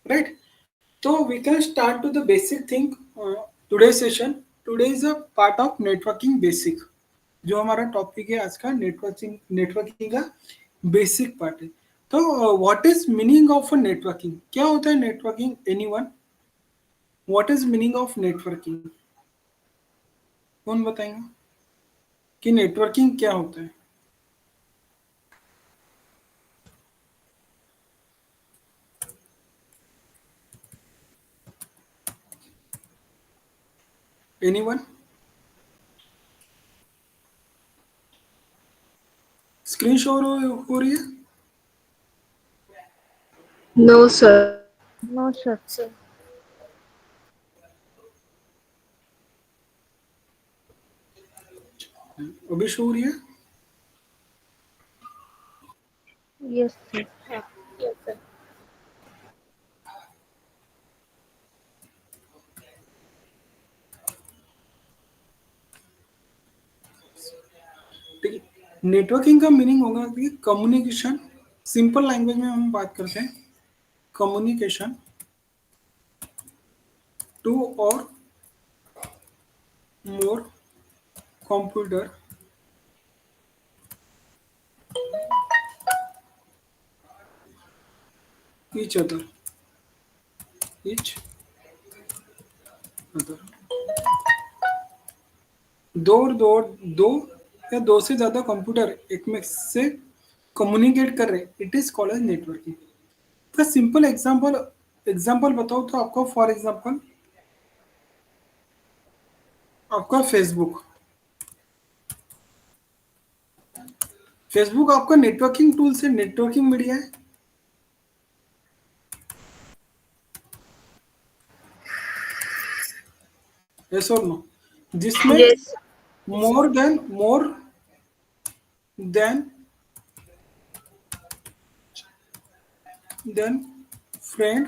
right? So we can start to the basic thing. Today's session. Today is a part of networking basic. जो हमारा topic है आज का networking का basic part है. तो what is meaning of networking? क्या होता है networking? Anyone? What is meaning of networking? कौन बताएंगे कि नेटवर्किंग क्या होता है? एनीवन? स्क्रीन शो हो रही है? No, sir. No, sir. अभी शो हो रही है? Yes, sir. ठीक है. नेटवर्किंग का मीनिंग होगा कि कम्युनिकेशन. सिंपल लैंग्वेज में हम बात करते हैं, कम्युनिकेशन टू और मोर computer each other each other. दो और दो या दो से ज्यादा कंप्यूटर एक में से कम्युनिकेट कर रहे, it is called as networking. का सिंपल एग्जांपल बताओ तो आपको. फॉर एग्जांपल आपका फेसबुक आपका नेटवर्किंग टूल से नेटवर्किंग मीडिया है. यस और नो? जिसमें Yes. More than friend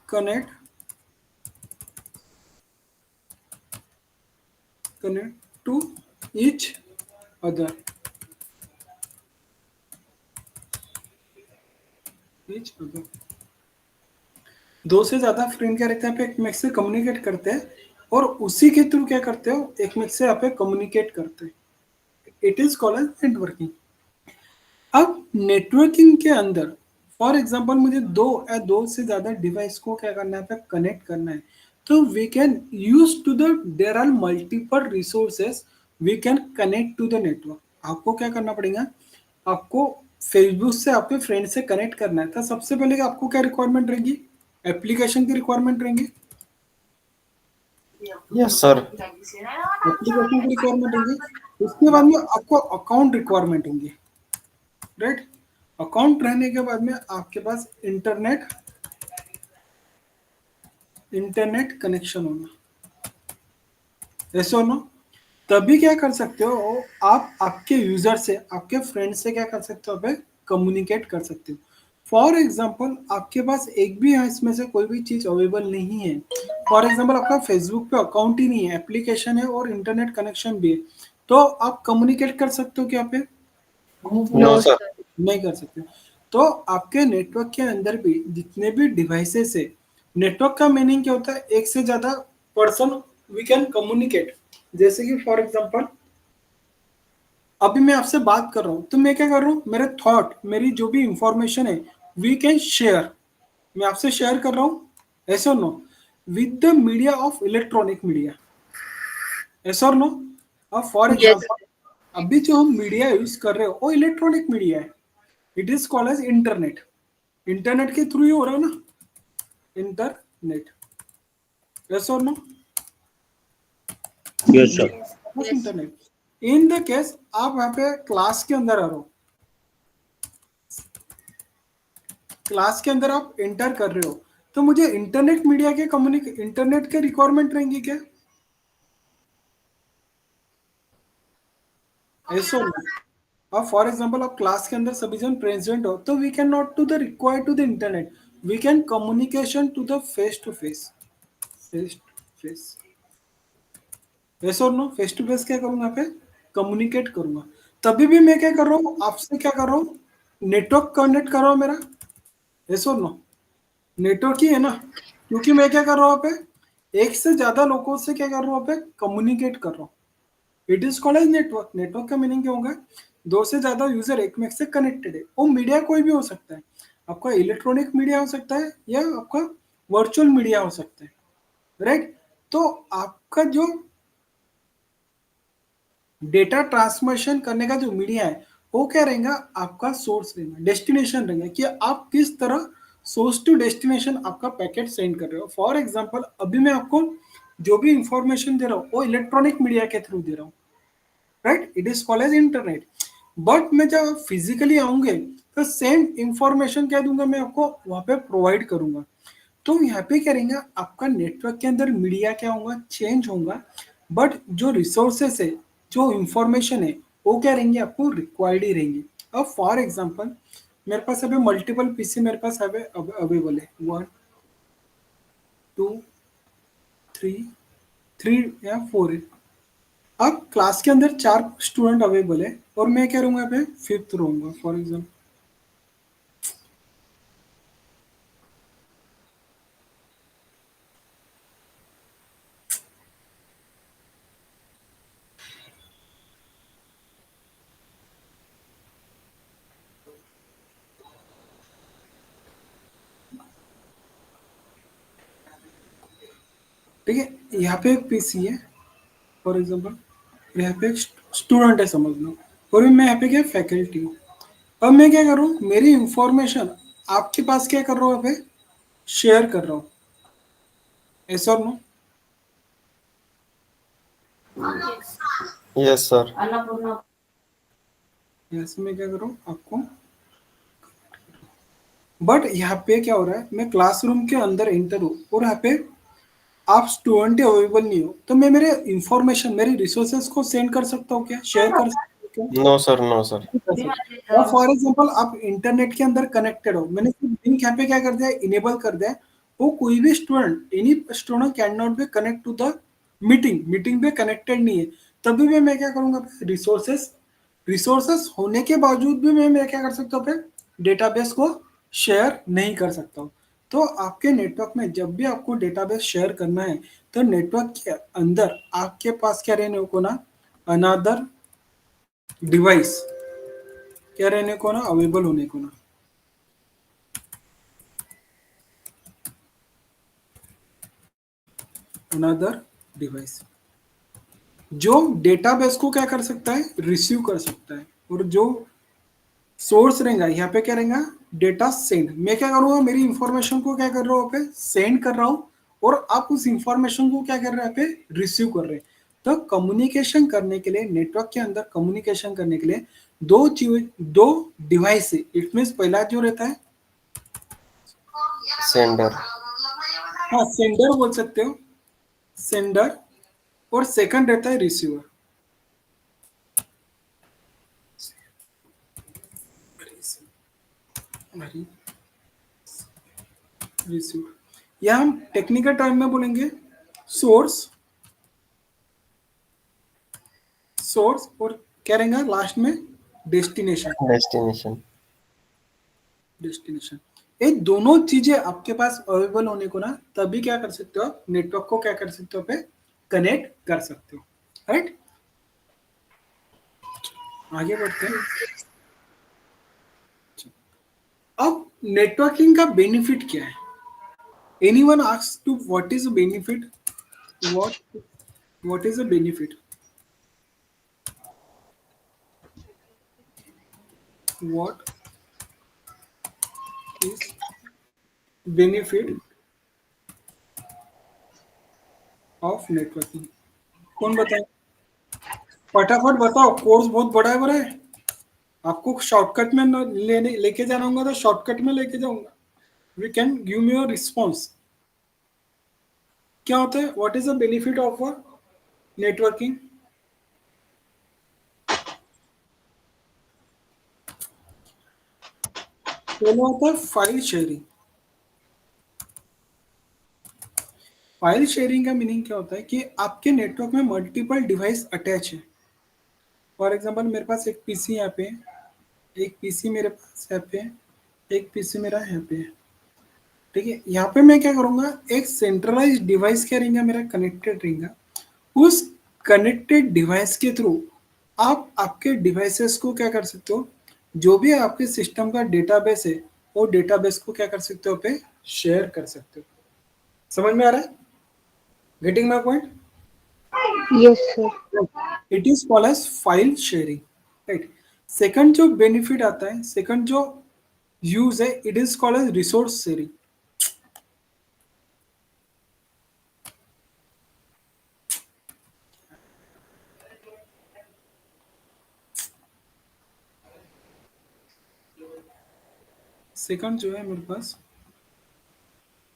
connect to each other. दो से ज्यादा फ्रेंड क्या रहते हैं, आप एक में से कम्युनिकेट करते हैं और उसी के थ्रू क्या करते हो, एक में से आप कम्युनिकेट करते हैं. It is called as networking. अब नेटवर्किंग के अंदर फॉर एग्जांपल मुझे दो से ज्यादा डिवाइस को क्या करना है, कनेक्ट करना है. तो we can use to the there are multiple resources, we can connect to the network. आपको क्या करना पड़ेगा, आपको फेसबुक से आपके फ्रेंड से कनेक्ट करना है. तो सबसे पहले आपको क्या रिक्वायरमेंट रहेगी, एप्लीकेशन की रिक्वायरमेंट रहेंगी. Yes sir. एप्लीकेशन की रिक्वायरमेंट रहेंगी. उसके बाद में आपको अकाउंट रिक्वायरमेंट होंगी, राइट. अकाउंट रहने के बाद में आपके पास इंटरनेट कनेक्शन होना. ऐसा नो तभी क्या कर सकते हो आप, आपके यूजर से, आपके फ्रेंड से क्या कर सकते हो, आप कम्युनिकेट कर सकते हो. फॉर एग्जाम्पल आपके पास एक भी है इसमें से कोई भी चीज अवेलेबल नहीं है. फॉर एग्जाम्पल आपका फेसबुक पे अकाउंट ही नहीं है, एप्लीकेशन है और इंटरनेट कनेक्शन भी है, तो आप कम्युनिकेट कर सकते हो क्या पे? No sir. नहीं कर सकते. तो आपके नेटवर्क के अंदर भी जितने भी डिवाइसेस है, नेटवर्क का मीनिंग क्या होता है, एक से ज्यादा पर्सन वी कैन कम्युनिकेट. जैसे कि फॉर एग्जांपल अभी मैं आपसे बात कर रहा हूं, तो मैं क्या कर रहा हूं, मेरे थॉट, मेरी जो भी इंफॉर्मेशन है वी कैन शेयर. मैं आपसे शेयर कर रहा हूं, ऐसा no, with the media of electronic media. ऐसा नो. अब फॉर Yes. एग्जांपल अभी जो हम मीडिया यूज कर रहे हो वो इलेक्ट्रॉनिक मीडिया है. It is called as internet. Internet के थ्रू ही हो रहा है ना, इंटरनेट. यस और no? Yes sir. Internet. In the case आप यहाँ पे क्लास के अंदर आ रहे हो, क्लास के अंदर आप एंटर कर रहे हो, तो मुझे इंटरनेट मीडिया के इंटरनेट के रिक्वायरमेंट रहेंगी क्या? ऐसा अब फॉर एग्जांपल आप क्लास के अंदर सभी जन प्रेजेंट हो, तो we can not to the require to the internet, we can communication to the face to face. Face to face. Yes और नो? फेस टू फेस क्या करूंगा पे, कम्युनिकेट करूंगा. तभी भी मैं क्या कर रहा हूँ, आपसे क्या कर रहा हूँ, नेटवर्क कनेक्ट कर रहा हूँ मेरा. यस और नो? नेटवर्क ही है ना, क्योंकि मैं क्या कर रहा हूँ पे, एक से ज्यादा लोगों से क्या कर रहा हूँ पे, कम्युनिकेट कर रहा हूँ। It is called as network. Network का मीनिंग क्या होगा? दो से ज्यादा यूजर एक में से कनेक्टेड है। वो मीडिया कोई भी हो सकता है, आपका इलेक्ट्रॉनिक मीडिया हो सकता है या आपका वर्चुअल मीडिया हो सकता है, राइट? तो आपका जो डेटा ट्रांसमिशन करने का जो मीडिया है, वो क्या रहेगा? आपका सोर्स रहेगा, डेस्टिनेशन रहेगा, कि आप किस तरह सोर्स टू डेस्टिनेशन आपका पैकेट सेंड कर रहे हो। फॉर एग्जांपल, अभी मैं आपको जो भी इंफॉर्मेशन दे रहा हूँ वो इलेक्ट्रॉनिक मीडिया के थ्रू दे रहा हूँ, right? It is called as internet. But मैं जब फिजिकली आऊंगे तो सेम इंफॉर्मेशन क्या दूंगा, मैं आपको वहां पे प्रोवाइड करूंगा। तो यहाँ पे क्या रहेगा, आपका नेटवर्क के अंदर मीडिया क्या होगा, चेंज होगा, बट जो रिसोर्सेस है, जो इंफॉर्मेशन है, वो क्या रहेंगे, आपको रिक्वायर्ड ही रहेंगे। अब फॉर एग्जांपल, मेरे पास अभी मल्टीपल पीसी मेरे पास अवेलेबल है, 1 2 3 3 या 4 है। अब क्लास के अंदर 4 स्टूडेंट अवेलेबल है और मैं क्या रहूंगा, यहाँ पे 5th रहूंगा फॉर एग्जाम्पल। ठीक है, यहाँ पे एक पीसी है फॉर एग्जाम्पल, यहाँ पे एक स्टूडेंट है समझ लो, और मैं यहाँ पे क्या फैकल्टी हूँ। अब मैं क्या कर रहा हूँ, मेरी इंफॉर्मेशन आपके पास क्या कर रहा हूँ, यहाँ पे शेयर कर रहा हूँ, ऐसा और नो? Yes, sir. ऐसे मैं क्या कर रहा हूँ आपको, बट यहाँ पे क्या हो रहा है, मैं क्लासरूम के अंदर एंटर हूँ और यहाँ पे आप स्टूडेंट अवेलेबल नहीं हो, तो मैं मेरे इंफॉर्मेशन, मेरी रिसोर्सेज को सेंड कर सकता हूँ क्या, शेयर कर सकता हूँ क्या? No, sir. No, sir. और फॉर एग्जांपल, आप इंटरनेट के अंदर कनेक्टेड हो, मैंने सिर्फ लिंक यहाँ पे क्या कर दिया, इनेबल कर दिया, वो कोई भी student, any student can not be connect to the meeting पे कनेक्टेड नहीं है, तभी भी मैं क्या करूंगा, रिसोर्सेस होने के बावजूद भी मैं क्या कर सकता हूँ, डेटाबेस को शेयर नहीं कर सकता हूँ। तो आपके नेटवर्क में जब भी आपको डेटाबेस शेयर करना है, तो नेटवर्क के अंदर आपके पास क्या रहने को ना, अनदर डिवाइस क्या रहने को ना, अवेलेबल होने को ना, अनदर डिवाइस जो डेटाबेस को क्या कर सकता है, रिसीव कर सकता है। और जो सोर्स रहेगा, यहाँ पे क्या रहेगा, डेटा सेंड। मैं क्या करूंगा, मेरी इंफॉर्मेशन को क्या कर रहा हूँ, पे सेंड कर रहा हूँ, और आप उस इंफॉर्मेशन को क्या कर रहे हैं, पे रिसीव कर रहे हैं। तो कम्युनिकेशन करने के लिए, नेटवर्क के अंदर कम्युनिकेशन करने के लिए दो डिवाइस है। इट मीन्स पहला जो रहता है, Sender. हाँ सेंडर बोल सकते हो, सेंडर, और सेकंड रहता है रिसीवर। रिसीवर या हम टेक्निकल टर्म में बोलेंगे सोर्स, और क्या रहेगा लास्ट में, डेस्टिनेशन। Destination. डेस्टिनेशन, ये दोनों चीजें आपके पास अवेलेबल होने को ना, तभी क्या कर सकते हो, आप नेटवर्क को क्या कर सकते हो, पे कनेक्ट कर सकते हो, राइट? आगे बढ़ते हैं। अब नेटवर्किंग का बेनिफिट क्या है? Anyone asks to what is benefit, what what is the benefit, what is benefit of networking? कौन बताए, फटाफट बताओ, कोर्स बहुत बड़ा है, आपको शॉर्टकट में लेने लेके जाना होगा तो शॉर्टकट में लेके जाऊंगा। We can give me your response. क्या होता है, what is the benefit of networking? पहला होता है फाइल शेयरिंग। फाइल शेयरिंग का मीनिंग क्या होता है, कि आपके नेटवर्क में मल्टीपल डिवाइस अटैच है। फॉर एग्जांपल, मेरे पास एक पीसी यहाँ पे है, एक पीसी मेरे पास यहाँ पे है, एक पीसी मेरा यहाँ पे है, ठीक है। यहाँ पे मैं क्या करूंगा, एक सेंट्रलाइज डिवाइस क्या रहेगा मेरा, कनेक्टेड रहेगा। उस कनेक्टेड डिवाइस के थ्रू आप आपके डिवाइसेस को क्या कर सकते हो, जो भी आपके सिस्टम का डेटाबेस है वो डेटाबेस को क्या कर सकते हो पे शेयर कर सकते हो। समझ में आ रहा है? Getting my point? Yes, sir. It is called as file sharing, right. Second जो बेनिफिट आता है, सेकंड जो यूज है, it is called as resource sharing. Second जो है मेरे पास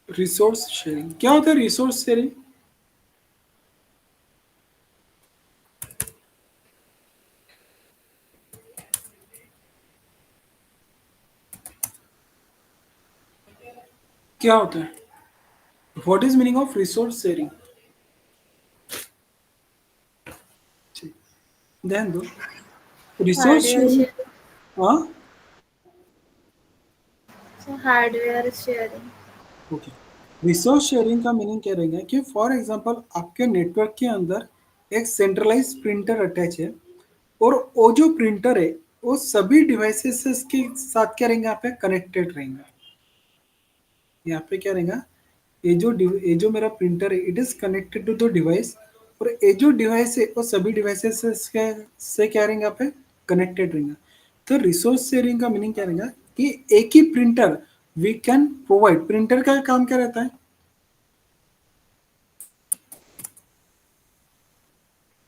रिसोर्स शेयरिंग। क्या होता है रिसोर्स शेयरिंग? क्या होता है, what is meaning of resource sharing? ध्यान दो, रिसोर्स Hardware शेयरिंग। sharing. हाँ, So hardware sharing. Okay. Resource sharing का मीनिंग क्या रहेगा कि फॉर एग्जांपल आपके नेटवर्क के अंदर एक सेंट्रलाइज प्रिंटर अटैच है, और वो जो प्रिंटर है वो सभी डिवाइसेस के साथ क्या रहेंगे, यहाँ पे कनेक्टेड रहेंगे। यहाँ पे क्या रहेगा, ये जो मेरा प्रिंटर है it is connected to the device, और ये जो डिवाइस है वो सभी डिवाइसेस से क्या रहेंगे, यहाँ पे कनेक्टेड रहेंगे। तो रिसोर्स शेयरिंग का मीनिंग क्या रहेगा कि एक ही printer we can provide. Printer का काम क्या रहता है,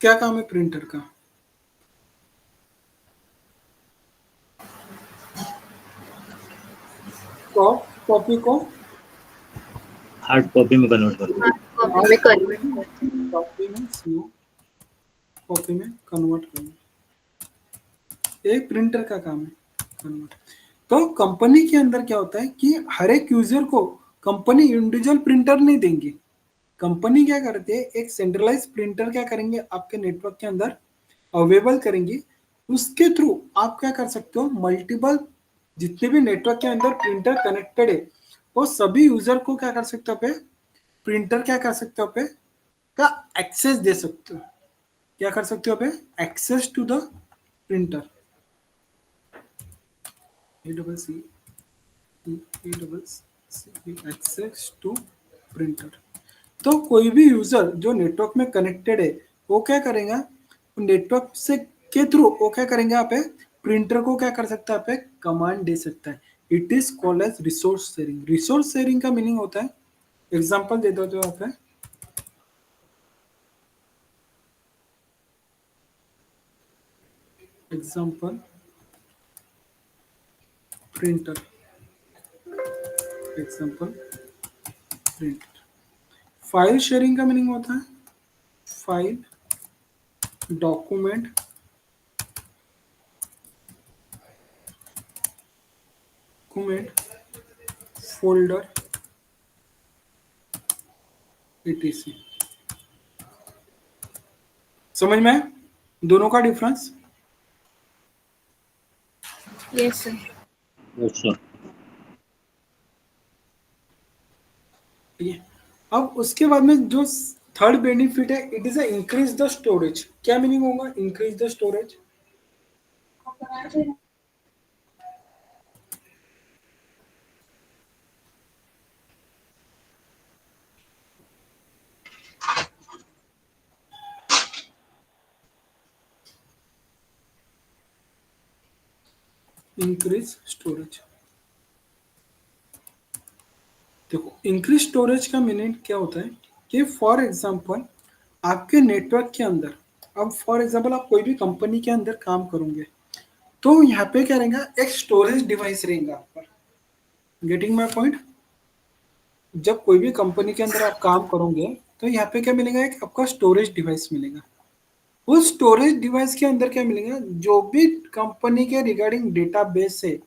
क्या काम है प्रिंटर का? कॉपी को हार्ड कॉपी में कन्वर्ट कर दो। Copy में convert. कॉपी में सीओ कॉपी में कन्वर्ट करना, एक प्रिंटर का काम है कन्वर्ट। तो कंपनी के अंदर क्या होता है कि हर एक यूजर को कंपनी इंडिविजुअल प्रिंटर नहीं देंगी। कंपनी क्या करती है, एक सेंट्रलाइज प्रिंटर क्या करेंगे आपके नेटवर्क के अंदर अवेलेबल करेंगी। उसके थ्रू आप क्या कर सकते हो, मल्टीपल जितने भी नेटवर्क के अंदर प्रिंटर कनेक्टेड है वो सभी यूजर को क्या कर सकते हो पे, प्रिंटर क्या कर सकते हो पे का एक्सेस दे सकते हो। क्या कर सकते हो पे, access to the printer. A double C access to printer. तो कोई भी यूजर जो नेटवर्क में कनेक्टेड है वो क्या करेगा, नेटवर्क से के थ्रू वो क्या करेंगे, यहाँ पे प्रिंटर को क्या कर सकता है, यहाँ पे कमांड दे सकता है। It is called as resource sharing. Resource sharing का मीनिंग होता है, एग्जांपल दे दो जो यहाँ पे, example printer, example printer. File sharing का मीनिंग होता है फाइल, डॉक्यूमेंट, फोल्डर, etc। समझ में आया दोनों का difference? Yes, sir. Yes sir. ठीक है। अब उसके बाद में जो थर्ड बेनिफिट है, it is increase the storage. क्या मीनिंग होगा increase the storage? Increase storage, देखो इंक्रीज स्टोरेज का मीनिंग क्या होता है कि फॉर एग्जांपल आपके नेटवर्क के अंदर, अब फॉर एग्जांपल आप कोई भी कंपनी के अंदर काम करोगे तो यहाँ पे क्या रहेगा, एक स्टोरेज डिवाइस रहेगा आप पर। Getting my point? जब कोई भी कंपनी के अंदर आप काम करोगे तो यहाँ पे क्या मिलेगा, एक आपका स्टोरेज डिवाइस मिलेगा। उस स्टोरेज डिवाइस के अंदर क्या मिलेगा, जो भी कंपनी के रिगार्डिंग डेटाबेस है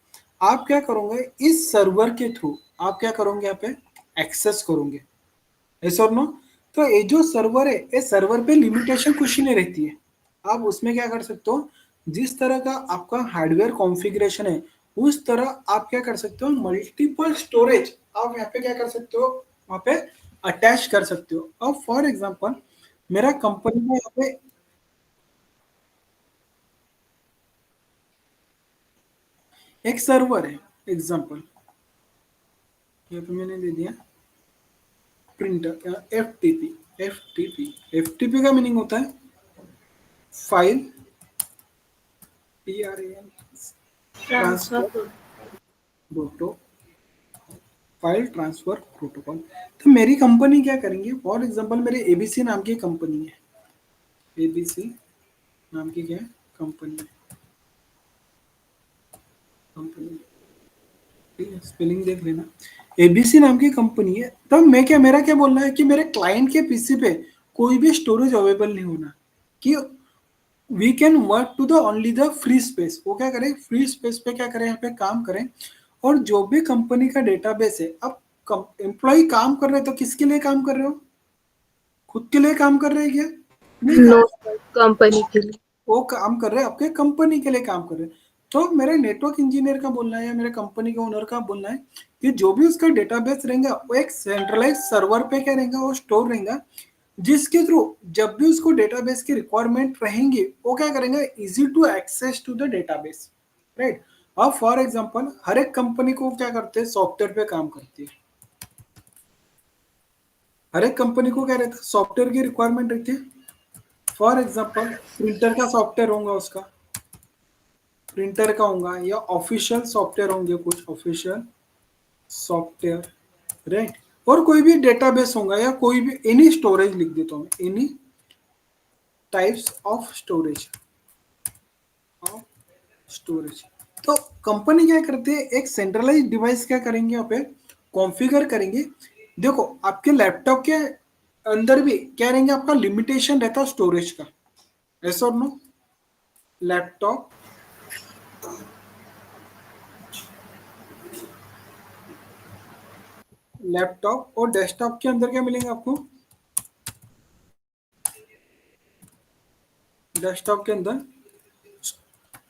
आप क्या करोगे, इस सर्वर के थ्रू आप क्या करोगे, यहाँ पे एक्सेस करोगे। यस और नो? तो ये जो सर्वर है, ये सर्वर पे लिमिटेशन कुछ ही नहीं रहती है। आप उसमें क्या कर सकते हो, जिस तरह का आपका हार्डवेयर कॉन्फ़िगरेशन है उस तरह आप क्या कर सकते हो, मल्टीपल स्टोरेज आप यहाँ पे क्या कर सकते हो, वहां पे अटैच कर सकते हो। अब फॉर एग्जांपल मेरा कंपनी में यहाँ पे एक सर्वर है, एग्जांपल ये तो मैंने दे दिया, प्रिंटर, एफटीपी। एफटीपी का मीनिंग होता है file, TRAN, Transfer transfer proto, file transfer protocol. तो मेरी कंपनी क्या करेंगे, फॉर एग्जांपल मेरे एबीसी नाम की कंपनी है, एबीसी नाम की क्या कंपनी है, कंपनी, ठीक है, स्पेलिंग देख लेना, एबीसी नाम की कंपनी है। तब मैं क्या, मेरा क्या बोलना है कि मेरे क्लाइंट के पीसी पे कोई भी स्टोरेज अवेलेबल नहीं होना, कि we can work to the only the free space. वो क्या करें, फ्री स्पेस पे क्या करें, यहाँ पे काम करें। और जो भी कंपनी का डेटाबेस है, अब एम्प्लॉय काम कर रहे हैं तो किसके लिए काम कर रहे हो, खुद के लिए काम कर रहे हैं क्या, नहीं नो काम, सर, कंपनी के लिए। वो काम कर रहे हैं आपके कंपनी के लिए काम कर रहे हैं। तो मेरे नेटवर्क इंजीनियर का बोलना है या मेरे कंपनी के ओनर का बोलना है कि जो भी उसका डेटाबेस रहेगा वो एक सेंट्रलाइज सर्वर पे क्या रहेगा, वो स्टोर रहेगा, जिसके थ्रू जब भी उसको डेटाबेस की रिक्वायरमेंट रहेंगी वो क्या करेंगे, easy to access to the database, right. अब फॉर एग्जांपल हर एक कंपनी को क्या करते हैं, सॉफ्टवेयर पे काम करती है, हर एक कंपनी को क्या रहता है, सॉफ्टवेयर की रिक्वायरमेंट रहती है। फॉर एग्जांपल प्रिंटर का सॉफ्टवेयर होगा, उसका प्रिंटर का होगा, या ऑफिशियल सॉफ्टवेयर होंगे, कुछ ऑफिशियल सॉफ्टवेयर, राइट। और कोई भी डेटाबेस होगा या कोई भी एनी स्टोरेज लिख देता हूँ, any types of storage, of storage. तो कंपनी क्या करती है, एक सेंट्रलाइज डिवाइस क्या करेंगे यहाँ पे, कॉन्फ़िगर करेंगे। देखो आपके लैपटॉप के अंदर भी क्या रहेंगे, आपका लिमिटेशन रहता है स्टोरेज का, ऐसा और नो, लैपटॉप, लैपटॉप और डेस्कटॉप के अंदर क्या मिलेंगे आपको, डेस्कटॉप के अंदर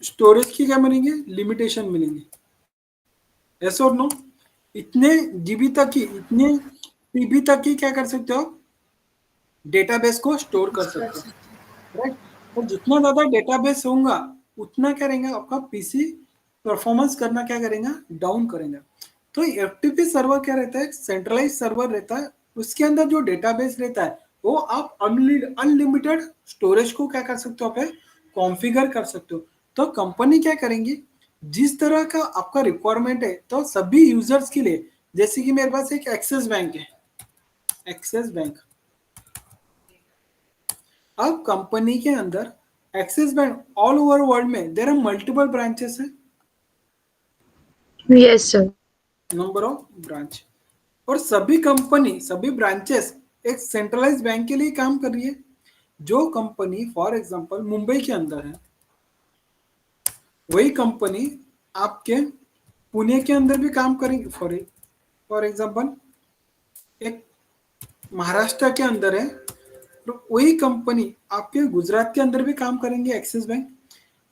स्टोरेज की क्या मिलेंगे, लिमिटेशन मिलेंगे, ऐसा और नो। इतने जीबी तक की, इतने टीबी तक की क्या कर सकते हो, डेटाबेस को स्टोर कर सकते हो, राइट। और जितना ज्यादा डेटाबेस होगा उतना क्या रहेगा, आपका पीसी परफॉर्मेंस करना क्या करेगा, डाउन करेगा। तो एफटीपी सर्वर क्या रहता है, सेंट्रलाइज सर्वर रहता है, उसके अंदर जो डेटाबेस रहता है वो आप अनलिमिटेड स्टोरेज को क्या कर सकते हो, आप कॉन्फ़िगर कर सकते हो। तो कंपनी क्या करेंगी, जिस तरह का आपका रिक्वायरमेंट है, तो सभी यूजर्स के लिए, जैसे कि मेरे पास एक एक्सिस बैंक है, एक्सिस बैंक, अब कंपनी के अंदर axis bank all over world में देर आर मल्टीपल ब्रांचेस है, yes sir. Number of branch, और सभी कंपनी, सभी ब्रांचेस एक सेंट्रलाइज बैंक के लिए काम कर रही है। जो कंपनी फॉर एग्जांपल मुंबई के अंदर है, वही कंपनी आपके पुणे के अंदर भी काम करेंगे, फॉर एग्जांपल एक महाराष्ट्र के अंदर है, तो वही कंपनी आपके गुजरात के अंदर भी काम करेंगे, एक्सिस बैंक।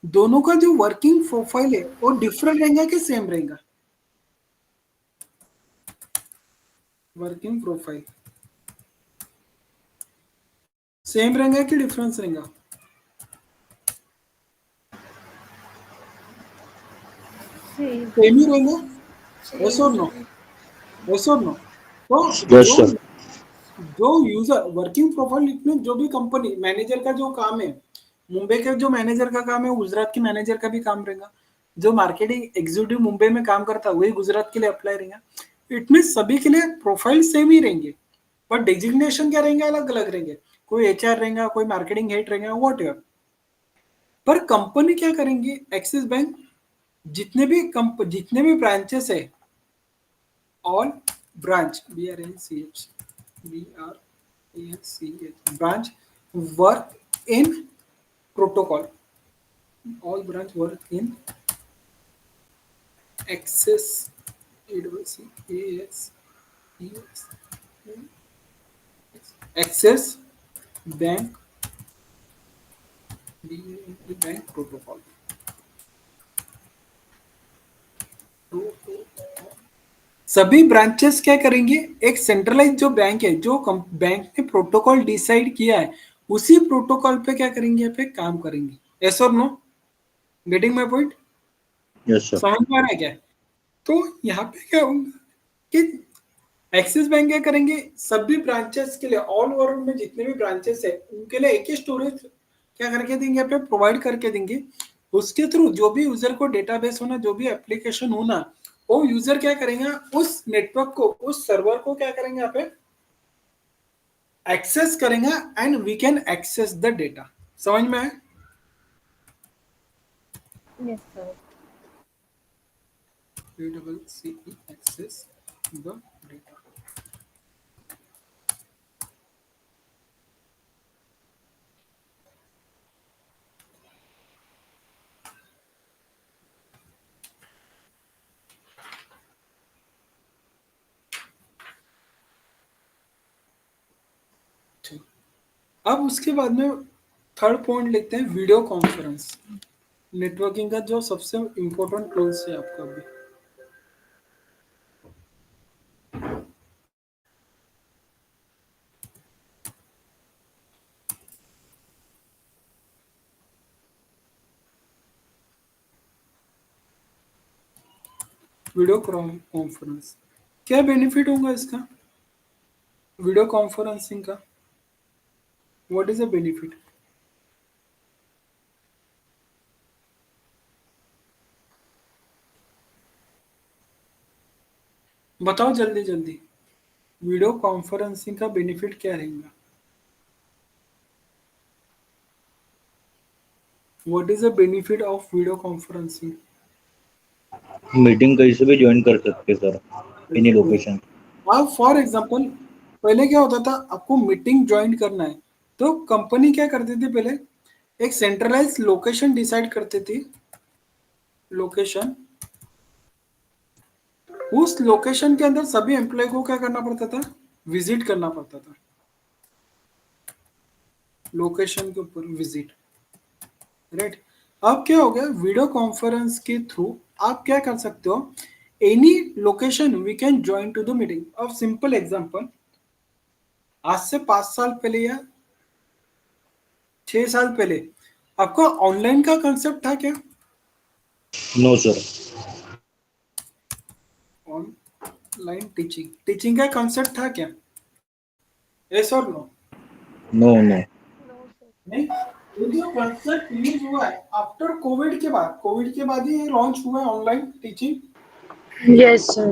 दोनों का जो वर्किंग प्रोफाइल है वो डिफरेंट रहेगा कि सेम रहेगा, वर्किंग प्रोफाइल सेम रहेगा कि डिफरेंस रहेगा, Same. सेम ही रहेगा, यस और Same. नो, यस और नो। तो यस जो सर। जो यूजर वर्किंग प्रोफाइल में, जो भी कंपनी मैनेजर का जो काम है, मुंबई के जो मैनेजर का काम है गुजरात के मैनेजर का भी काम रहेगा, जो मार्केटिंग एग्जीक्यूटिव मुंबई में काम करता है वही गुजरात के लिए अप्लाई रहेगा। इट मीन सभी के लिए प्रोफाइल सेम ही रहेंगे, पर डिजिग्नेशन क्या रहेंगे, अलग अलग रहेंगे, कोई एचआर रहेगा, कोई मार्केटिंग हेड रहेगा, वॉट एवर। पर कंपनी क्या करेंगी, एक्सिस बैंक जितने भी ब्रांचेस है, all branch, branch work in protocol, all branch work in access, access bank, bank protocol, सभी ब्रांचेस क्या करेंगे, एक सेंट्रलाइज जो बैंक है, जो बैंक ने प्रोटोकॉल डिसाइड किया है, उसी प्रोटोकॉल पे क्या करेंगे, यहाँ पे काम करेंगे। यस और no? Getting my point? Yes sir. समझ में आ रहा है क्या? तो यहाँ पे क्या होगा कि एक्सिस बैंक क्या करेंगे, सभी ब्रांचेस के लिए, ऑल ओवर में जितने भी ब्रांचेस है उनके लिए एक ही स्टोरेज क्या करके देंगे, यहाँ पे प्रोवाइड करके देंगे। उसके थ्रू जो भी यूजर को डेटाबेस होना, जो भी एप्लीकेशन होना, वो यूजर क्या करेंगे, उस नेटवर्क को, उस सर्वर को क्या करेंगे, यहाँ पे एक्सेस करेंगे and we can access the data. समझ में आए? Yes, sir. access the data। अब उसके बाद में थर्ड पॉइंट लिखते हैं, वीडियो कॉन्फ्रेंस। नेटवर्किंग का जो सबसे इम्पोर्टेंट टूल्स है आपका भी। वीडियो कॉन्फ्रेंस, क्या बेनिफिट होगा इसका, वीडियो कॉन्फ्रेंसिंग का? What is the benefit? बताओ जल्दी जल्दी, वीडियो कॉन्फ्रेंसिंग का बेनिफिट क्या रहेगा? What is the benefit of video conferencing? Meeting कहीं से भी ज्वाइन कर सकते हैं सर, एनी लोकेशन। आप फॉर एग्जांपल, पहले क्या होता था, आपको मीटिंग ज्वाइन करना है तो कंपनी क्या करती थी, पहले एक सेंट्रलाइज लोकेशन डिसाइड करती थी, लोकेशन। उस लोकेशन के अंदर सभी एम्प्लॉय को क्या करना पड़ता था, विजिट करना पड़ता था, लोकेशन के ऊपर विजिट, राइट। अब क्या हो गया, वीडियो कॉन्फ्रेंस के थ्रू आप क्या कर सकते हो, any location we can join to the meeting. अब सिंपल एग्जांपल, आज से 5 साल पहले या 6 साल पहले आपको ऑनलाइन का कंसेप्ट था क्या? No sir. Online teaching, teaching का कंसेप्ट था क्या? यस और no? No no. No, sir. नहीं, ये जो कंसेप्ट यूज हुआ है आफ्टर कोविड के बाद, कोविड के बाद ही ये लॉन्च हुआ है ऑनलाइन टीचिंग। Yes, sir.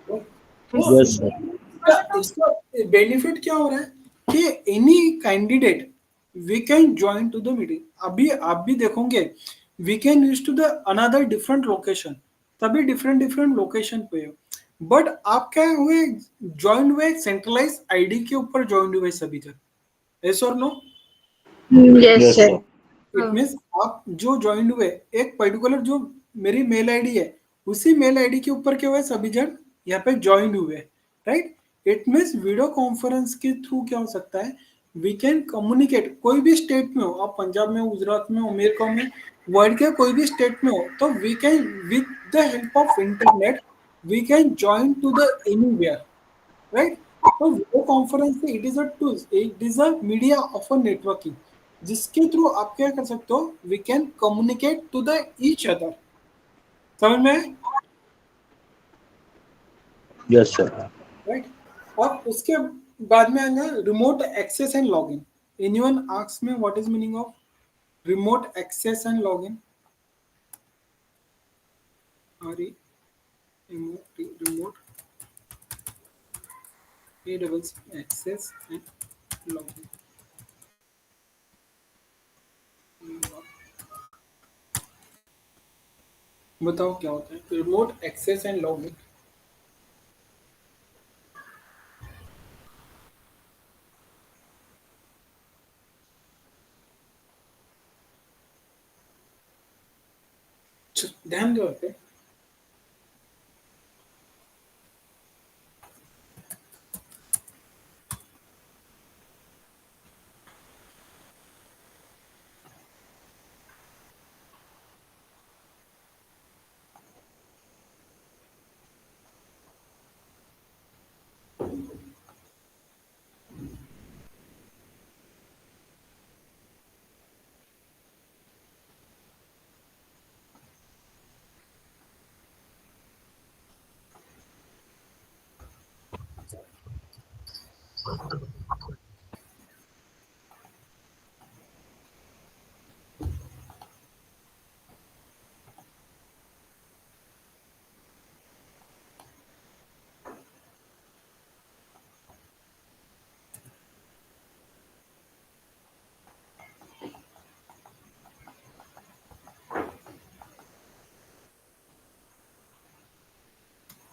तो यस सर। इसका बेनिफिट क्या हो रहा है कि any candidate we can join to the meeting. अभी आप भी देखोगे, we can use to the another different location, तभी डिफरेंट डिफरेंट लोकेशन पे हो, बट आप क्या हुए, ज्वाइन हुए सेंट्रलाइज आईडी के ऊपर ज्वाइन हुए सभी जन। यस और no? Yes, yes sir. Sir. It means आप जो ज्वाइन हुए, एक पर्टिकुलर जो मेरी मेल आईडी है, उसी मेल आईडी के ऊपर क्या हुआ है, सभी जन यहाँ पे ज्वाइन हुए, right. It means video conference के थ्रू क्या हो सकता है, वी कैन कम्युनिकेट, कोई भी स्टेट में हो आप, पंजाब में हो, गुजरात में हो, अमेरिका में, वर्ल्ड के कोई भी स्टेट में हो, तो we can with the help of internet we can join to the anywhere, right. तो video conference it is a tool, it is a media of a networking, जिसके थ्रू आप क्या कर सकते हो, we can communicate to the each other. समझ में? Yes sir. Right. और उसके बाद में आएगा remote access and login. Anyone asks me what is meaning of remote access and login? R E M O T, remote A double C access and login. बताओ क्या होता है रिमोट एक्सेस एंड लॉगिन? ध्यान दो पे।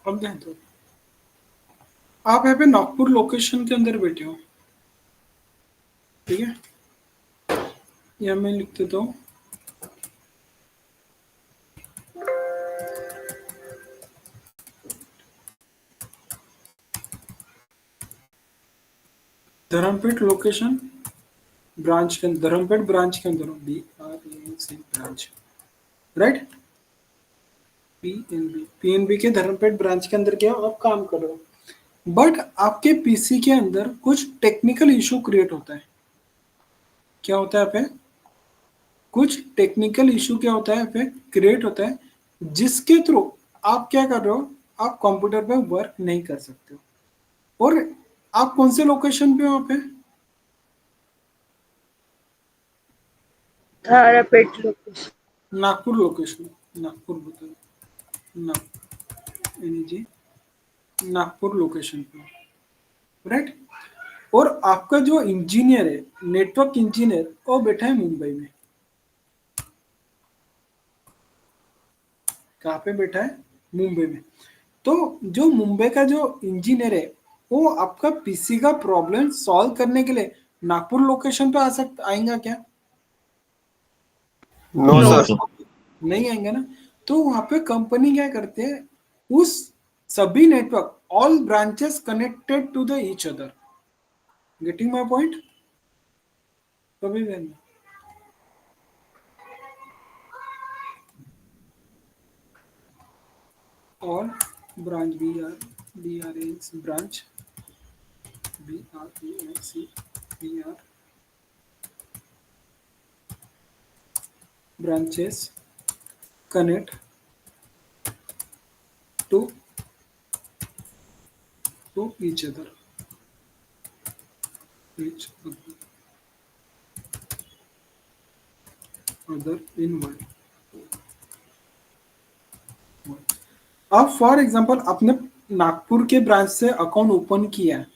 अब ध्यान दो, आप यहाँ पे नागपुर लोकेशन के अंदर बैठे हो, ठीक है, या मैं लिख देता हूँ धर्मपेट लोकेशन ब्रांच के अंदर, धर्मपेट ब्रांच के अंदर, BRANC ब्रांच, राइट, पीएनबी के धर्मपेट ब्रांच के अंदर क्या आप काम कर रहे हो, बट आपके पीसी के अंदर कुछ टेक्निकल इशू क्रिएट होता है। क्या होता है यहाँ पे, कुछ टेक्निकल इशू क्या होता है यहाँ पे क्रिएट होता है, जिसके थ्रू आप क्या कर रहे हो, आप कंप्यूटर पे वर्क नहीं कर सकते हो। और आप कौन से लोकेशन पे हो यहाँ पे, Tharapet location. Nagpur location, Nagpur बताओ, जी नागपुर लोकेशन पे, राइट। और आपका जो इंजीनियर है, नेटवर्क इंजीनियर, वो बैठा है मुंबई में। कहाँ पे बैठा है, मुंबई में। तो जो मुंबई का जो इंजीनियर है, वो आपका पीसी का प्रॉब्लम सॉल्व करने के लिए नागपुर लोकेशन पे आएगा क्या? No No, sir. sir. नहीं आएंगे ना। तो वहां पे कंपनी क्या करते हैं, उस सभी network, all branches connected to the each other, getting my point? कभी भी नहीं। All branch BRANC branch, BRANC branches connect to each other, in one. अब फॉर एग्जांपल आपने नागपुर के ब्रांच से अकाउंट ओपन किया है,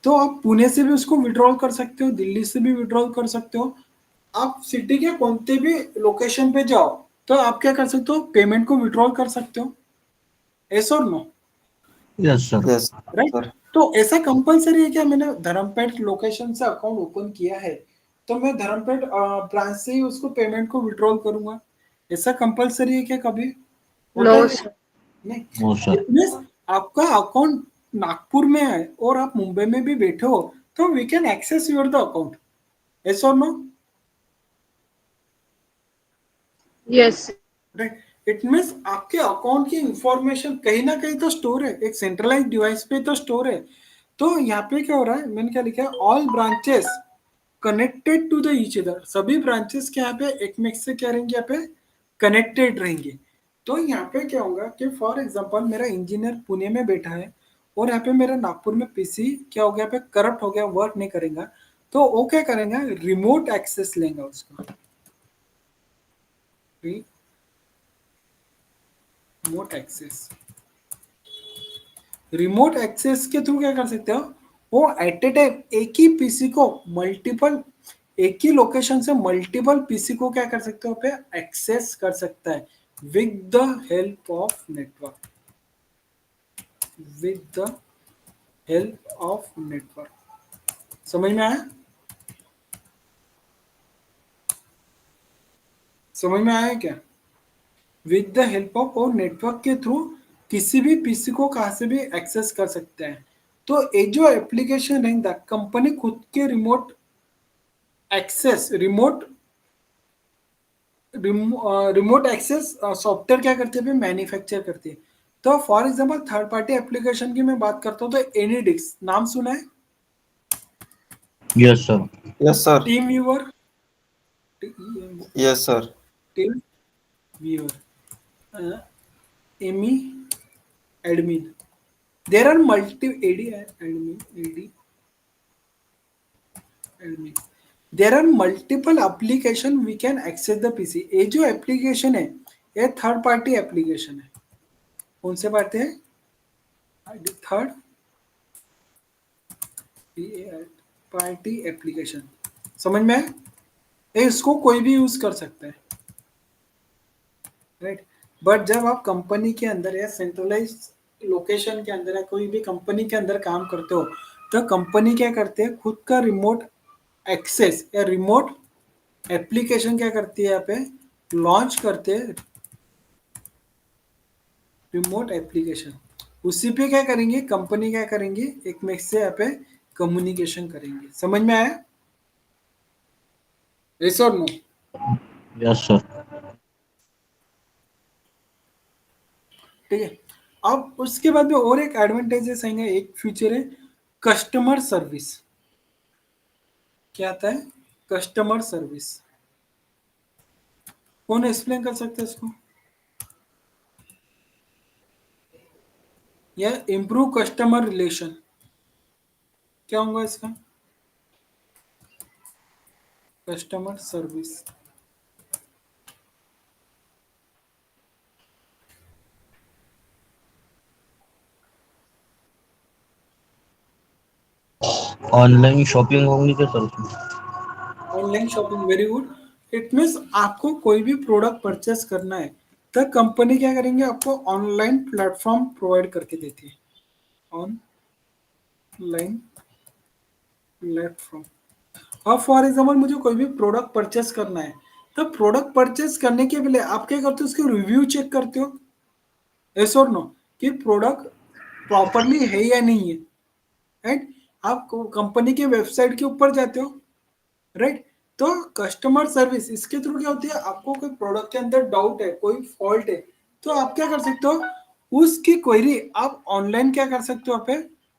तो आप पुणे से भी उसको विड्रॉल कर सकते हो, दिल्ली से भी विड्रॉल कर सकते हो। आप सिटी के कोणते भी लोकेशन पे जाओ तो आप क्या कर सकते हो, पेमेंट को विड्रॉल कर सकते हो, यस और no? Yes, sir. Yes right. Sir. तो ऐसा कंपलसरी है क्या, मैंने धर्मपेट लोकेशन से अकाउंट ओपन किया है तो मैं धर्मपेट ब्रांच से ही उसको पेमेंट को विड्रॉल करूंगा, ऐसा कंपलसरी है क्या कभी? होता No, है? sir. नहीं। No, sir. It means आपका अकाउंट नागपुर में है और आप मुंबई में भी बैठे हो तो we can access your the account, yes और no? Yes. Right. It means आपके अकाउंट की इंफॉर्मेशन कहीं ना कहीं तो स्टोर है, एक सेंट्रलाइज डिवाइस पे तो स्टोर है। तो यहाँ पे क्या हो रहा है, मैंने क्या लिखा है, all branches connected to the each other, सभी ब्रांचेस के यहाँ पे एक में से क्या रहेंगे, यहाँ पे कनेक्टेड रहेंगे। तो यहाँ पे क्या होगा कि फॉर एग्जांपल मेरा इंजीनियर पुणे में बैठा है और यहाँ पे मेरा नागपुर में पीसी क्या हो गया, पे करप्ट हो गया, वर्क नहीं करेगा, तो वो क्या करेंगे, रिमोट एक्सेस लेंगे उसको, रिमोट एक्सेस। रिमोट एक्सेस के थ्रू क्या कर सकते हो, वो एट ए टाइम एक ही पीसी को मल्टीपल, एक ही लोकेशन से मल्टीपल पीसी को क्या कर सकते हो, पे एक्सेस कर सकता है with the help of network, with the help of network. समझ में आया? समझ में आया क्या? विद द हेल्प ऑफ, और नेटवर्क के थ्रू किसी भी पीसी को कहां से भी एक्सेस कर सकते हैं। तो ये जो एप्लीकेशन है, कंपनी खुद के remote access, remote access software क्या करती है, मैन्युफैक्चर करती है। तो for example third party application की मैं बात करता हूँ तो एनीडिक्स नाम सुना है? Yes, sir. Yes sir. Team viewer, yes sir. Team viewer, Ammyy Admin, there are multi admin, there are multiple application we can access the PC। ये जो एप्लीकेशन है ये थर्ड पार्टी एप्लीकेशन है। कौन से पार्टी है? Third party application. समझ में आया? ये इसको कोई भी यूज कर सकता है, राइट। बट जब आप कंपनी के अंदर या सेंट्रलाइज लोकेशन के अंदर या कोई भी कंपनी के अंदर काम करते हो, तो कंपनी क्या करते हैं, खुद का रिमोट एक्सेस या रिमोट एप्लीकेशन क्या करती है, यहाँ पे लॉन्च करते हैं रिमोट एप्लीकेशन। उसी पे क्या करेंगे, कंपनी क्या करेंगे, एक में से यहाँ पे कम्युनिकेशन करेंगे। समझ में आया? यस और नो? Yes sir. ठीक है। अब उसके बाद में और एक एडवांटेजेस आएंगे, एक फीचर है कस्टमर सर्विस। क्या आता है? Customer service. कौन एक्सप्लेन कर सकते हैं इसको? या इम्प्रूव कस्टमर रिलेशन, क्या होगा इसका? Customer service. ऑनलाइन शॉपिंग होंगी क्या सर उसमें? Online shopping, very good. It means आपको कोई भी प्रोडक्ट परचेस करना है, तो कंपनी क्या करेंगे, आपको ऑनलाइन प्लेटफॉर्म प्रोवाइड करके देती है। Online platform. अब फॉर एग्जाम्पल मुझे कोई भी प्रोडक्ट परचेस करना है, तो प्रोडक्ट परचेस करने के पहले आप क्या करते हो, उसके रिव्यू चेक करते हो, यस और नो, कि प्रोडक्ट प्रॉपरली है या नहीं है, राइट? आप कंपनी के वेबसाइट के ऊपर जाते हो, राइट? तो कस्टमर सर्विस इसके थ्रू क्या होती है, आपको कोई प्रोडक्ट के अंदर डाउट है, कोई फॉल्ट है, तो आप क्या कर सकते हो, उसकी क्वेरी आप ऑनलाइन क्या कर सकते हो, आप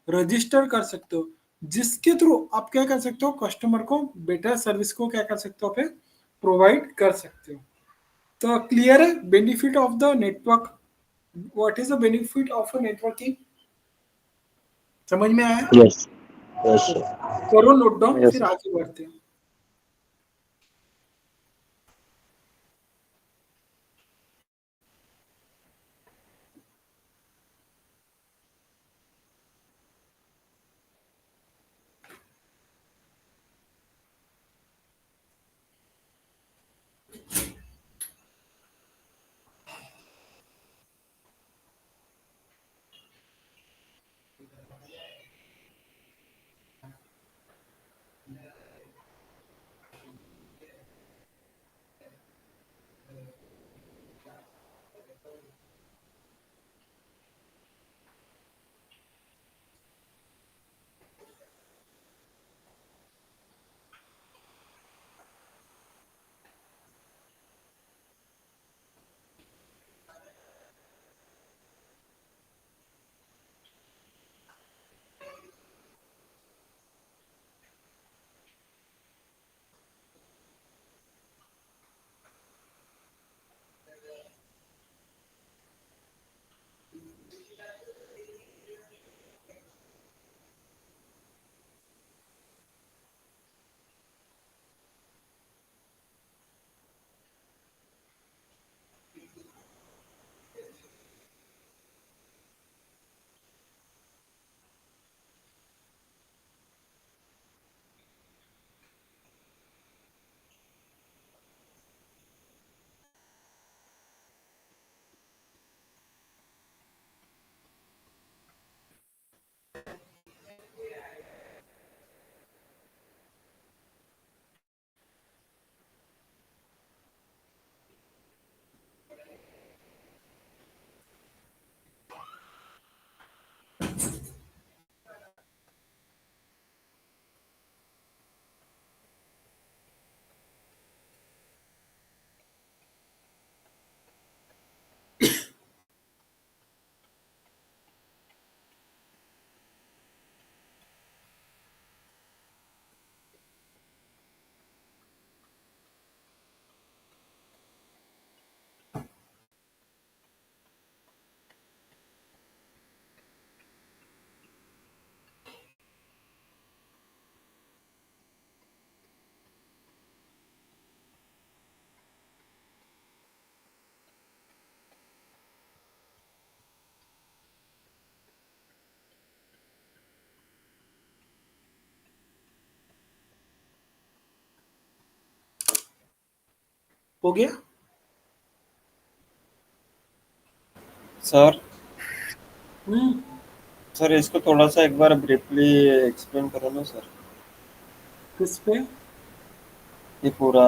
रजिस्टर कर सकते हो, जिसके थ्रू आप क्या कर सकते हो, कस्टमर को बेटर सर्विस को क्या कर सकते हो, आप प्रोवाइड कर सकते हो। तो क्लियर है benefit of the network? What is the benefit of a networking? समझ में आया? Yes yes sir. करो नोट डाउन, Yes. फिर आगे बढ़ते हैं। हो गया सर हम्म, सर इसको थोड़ा सा एक बार ब्रीफली एक्सप्लेन करो ना सर। किस पे? ये पूरा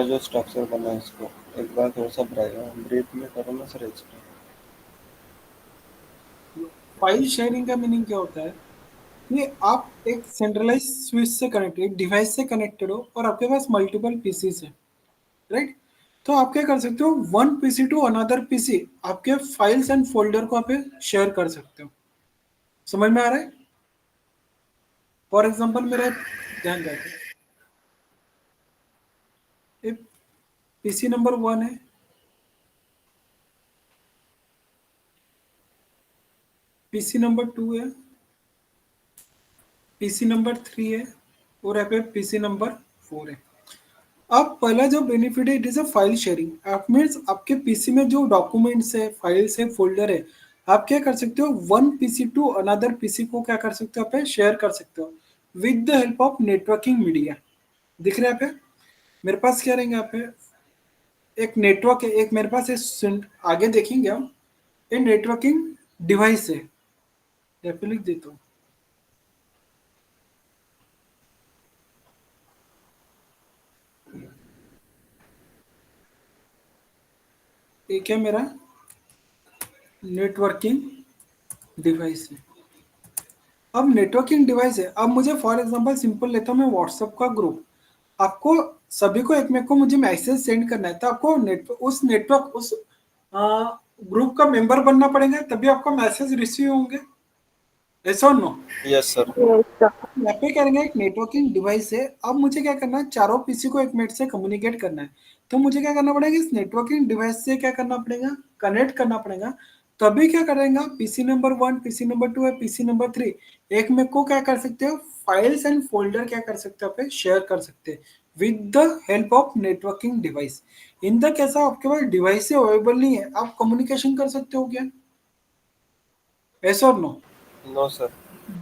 जो स्ट्रक्चर बना है इसको एक बार थोड़ा सा ब्रीफ में करो ना सर एक्सप्लेन। फाइल शेयरिंग का मीनिंग क्या होता है? ये आप एक सेंट्रलाइज स्विच से कनेक्टेड डिवाइस से कनेक्टेड हो और आपके पास मल्टीपल पीसीस है, राइट? तो आप क्या कर सकते हो, one PC to another PC आपके फाइल्स एंड फोल्डर को आप शेयर कर सकते हो। समझ में आ रहा है? फॉर एग्जांपल मेरा ध्यान रखो, पीसी नंबर 1 है, पीसी नंबर 2 है, पीसी नंबर 3 है, और यहाँ पे पीसी नंबर 4 है। अब पहला जो बेनिफिट है, it is a file sharing. आप मीन्स आपके पीसी में जो डॉक्यूमेंट्स है, फाइल्स है, फोल्डर है, आप क्या कर सकते हो, one PC to another PC को क्या कर सकते हो, आप शेयर कर सकते हो with the help of networking media. दिख रहा है यहाँ पे? मेरे पास क्या रहेंगे यहाँ पे, एक नेटवर्क है, एक मेरे पास आगे देखेंगे हम, ये नेटवर्किंग डिवाइस है, यहाँ पे लिख देता हूँ। एक है मेरा नेटवर्किंग डिवाइस है। अब नेटवर्किंग डिवाइस है, अब मुझे फॉर एग्जांपल सिंपल लेता हूँ मैं व्हाट्सएप का ग्रुप, आपको सभी को एक मेरे को मुझे मैसेज सेंड करना है, तो आपको नेटवर्क उस ग्रुप का मेंबर बनना पड़ेगा, तभी आपको मैसेज रिसीव होंगे। ऐसा or no? Yes sir. Yes, sir. यहाँ पे करेंगे, एक नेटवर्किंग डिवाइस है, अब मुझे क्या करना है, चारों पीसी को एक मिनट से कम्युनिकेट करना है, तो मुझे क्या करना पड़ेगा, इस नेटवर्किंग डिवाइस से क्या करना पड़ेगा, कनेक्ट करना पड़ेगा। तभी क्या करेगा, पीसी नंबर 1, पीसी नंबर 2 है, पीसी नंबर 3 एक में को क्या कर सकते हो, फाइल्स एंड फोल्डर क्या कर सकते हो, आप शेयर कर सकते हैं with the help of networking device. In the case आपके पास डिवाइस अवेलेबल नहीं है, आप कम्युनिकेशन कर सकते हो क्या? ऐसा और नो? No sir.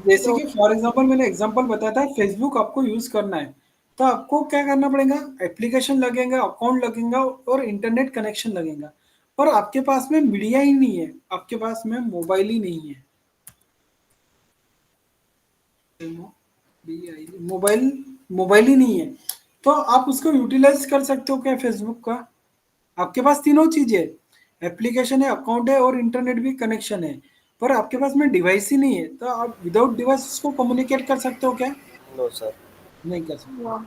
जैसे No. कि फॉर एग्जांपल मैंने एग्जांपल बताया था, फेसबुक आपको यूज करना है, तो आपको क्या करना पड़ेगा, एप्लीकेशन लगेगा, अकाउंट लगेगा और इंटरनेट कनेक्शन लगेगा, पर आपके पास में मीडिया ही नहीं है, आपके पास में मोबाइल ही नहीं है। मोबाइल मोबाइल ही नहीं है, तो आप उसको यूटिलाइज कर सकते हो क्या फेसबुक का? आपके पास तीनों चीजें है, एप्लीकेशन है, अकाउंट है और इंटरनेट भी कनेक्शन है, पर आपके पास में डिवाइस ही नहीं है, तो आप विदाउट डिवाइस उसको कम्युनिकेट कर सकते हो क्या? No sir. नहीं कर सकते। No.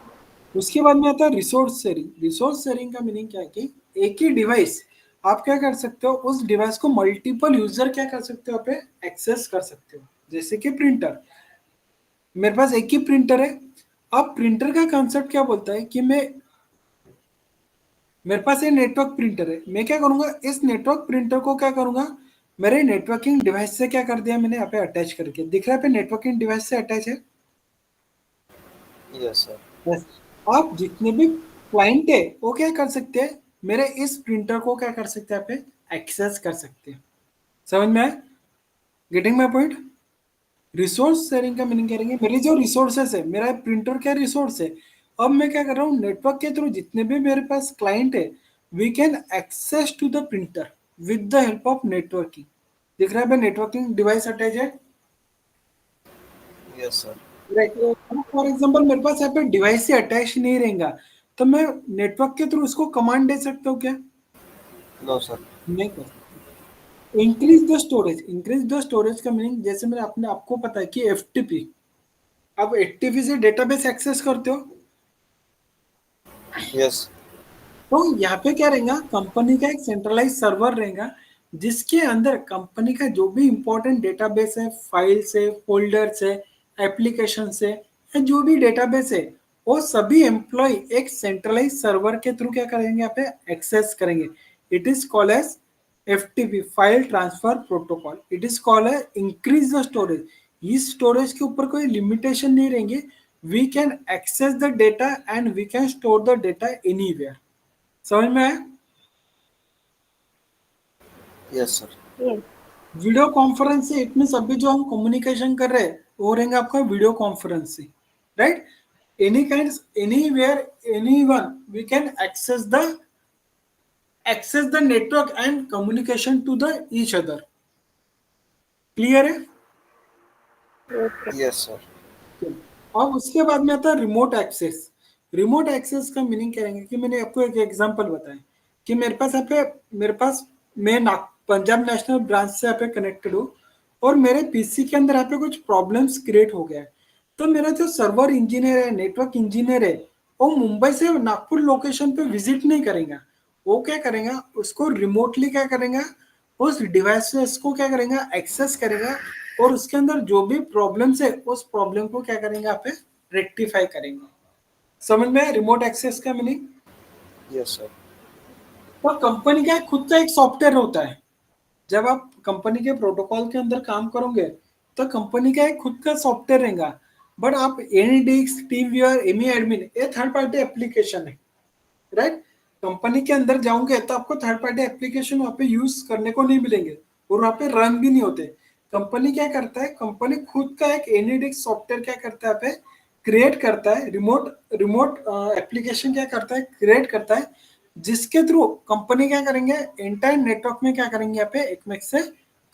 उसके बाद में आता है रिसोर्स शेयरिंग। रिसोर्स शेयरिंग का मीनिंग क्या है कि एक ही डिवाइस आप क्या कर सकते हो, उस डिवाइस को मल्टीपल यूजर क्या कर सकते हो, आप एक्सेस कर सकते हो। जैसे कि प्रिंटर, मेरे पास एक ही प्रिंटर है। अब प्रिंटर का कंसेप्ट क्या बोलता है कि मेरे पास ये नेटवर्क प्रिंटर है, मैं क्या करूंगा, इस नेटवर्क प्रिंटर को क्या करूंगा, मेरे नेटवर्किंग डिवाइस से क्या कर दिया मैंने, यहाँ पे अटैच करके दिख रहा है, पे नेटवर्किंग डिवाइस से अटैच है। Yes sir. बस आप जितने भी क्लाइंट है वो क्या कर सकते हैं, मेरे इस प्रिंटर को क्या कर सकते हैं, आप एक्सेस कर सकते हैं। समझ में आया? Getting my point? Resource sharing का मीनिंग करेंगे, मेरी जो रिसोर्सेस है, मेरा प्रिंटर क्या रिसोर्स है, अब मैं क्या कर रहा हूँ, नेटवर्क के थ्रू जितने भी मेरे पास क्लाइंट है, we can access to the printer with the help of networking. दिख रहा है नेटवर्किंग डिवाइस अटैच है, yes sir. Right? For example मेरे पास यहाँ पे डिवाइस से अटैच नहीं रहेगा, तो मैं नेटवर्क के थ्रू उसको कमांड दे सकता हूँ क्या? No sir. नहीं कर सकते। Increase the storage, increase the storage का मीनिंग, जैसे मैंने आपने आपको पता है कि एफटीपी, आप एफटीपी से डेटाबेस एक्सेस करते हो, यस। तो यहाँ पे क्या रहेगा, कंपनी का एक सेंट्रलाइज सर्वर रहेगा, जिसके अंदर कंपनी का जो भी इंपॉर्टेंट डेटाबेस है, फाइल्स है, फोल्डर्स है, एप्लीकेशन है, या जो भी डेटाबेस है, वो सभी एम्प्लॉय एक सेंट्रलाइज सर्वर के थ्रू क्या करेंगे, यहाँ पे एक्सेस करेंगे। It is called as FTP, file transfer protocol. It is called है इंक्रीज द स्टोरेज। इस स्टोरेज के ऊपर कोई लिमिटेशन नहीं रहेंगे, we can access the data and we can store the data anywhere. समझ में आया? Yes sir. Yes. Video conference से इट मींस अभी जो हम कम्युनिकेशन कर रहे हैं वो रहेंगे आपका वीडियो कॉन्फ्रेंस से, right? Any kind, anywhere, anyone we can access the access the network and communication to the each other. Clear है? Okay. Yes, sir. अब उसके बाद में आता है रिमोट एक्सेस। रिमोट एक्सेस का मीनिंग क्या है कि मैंने आपको एक एग्जांपल बताया कि मेरे पास मैं पंजाब नेशनल ब्रांच से यहाँ पे कनेक्टेड हूँ और मेरे पीसी के अंदर यहाँ पे कुछ प्रॉब्लम्स क्रिएट हो गया है, तो मेरा जो सर्वर इंजीनियर है, नेटवर्क इंजीनियर है, वो मुंबई से नागपुर लोकेशन पे विजिट नहीं करेगा। वो क्या करेगा, उसको रिमोटली क्या करेगा, उस डिवाइस को क्या करेगा, एक्सेस करेगा और उसके अंदर जो भी प्रॉब्लम्स है उस प्रॉब्लम को क्या करेंगे, यहाँ पे रेक्टिफाई करेंगे। समझ में आया रिमोट एक्सेस का मीनिंग? Yes, sir. तो कंपनी का खुद का एक सॉफ्टवेयर होता है। जब आप कंपनी के प्रोटोकॉल के अंदर काम करोगे तो कंपनी का एक खुद का सॉफ्टवेयर रहेगा, बट आप एनीडिक्स, टीमवीयर, एमी एडमिन ये थर्ड पार्टी एप्लीकेशन है, राइट? कंपनी के अंदर जाओगे तो आपको थर्ड पार्टी एप्लीकेशन वहाँ पे यूज करने को नहीं मिलेंगे और वहाँ पे रन भी नहीं होते। कंपनी क्या करता है, कंपनी खुद का एक एनीडिक्स सॉफ्टवेयर क्या करता है, यहाँ पे क्रिएट करता है, रिमोट रिमोट एप्लीकेशन क्या करता है, क्रिएट करता है, जिसके थ्रू कंपनी क्या करेंगे, एंटायर नेटवर्क में क्या करेंगे, यहाँ पे एक में से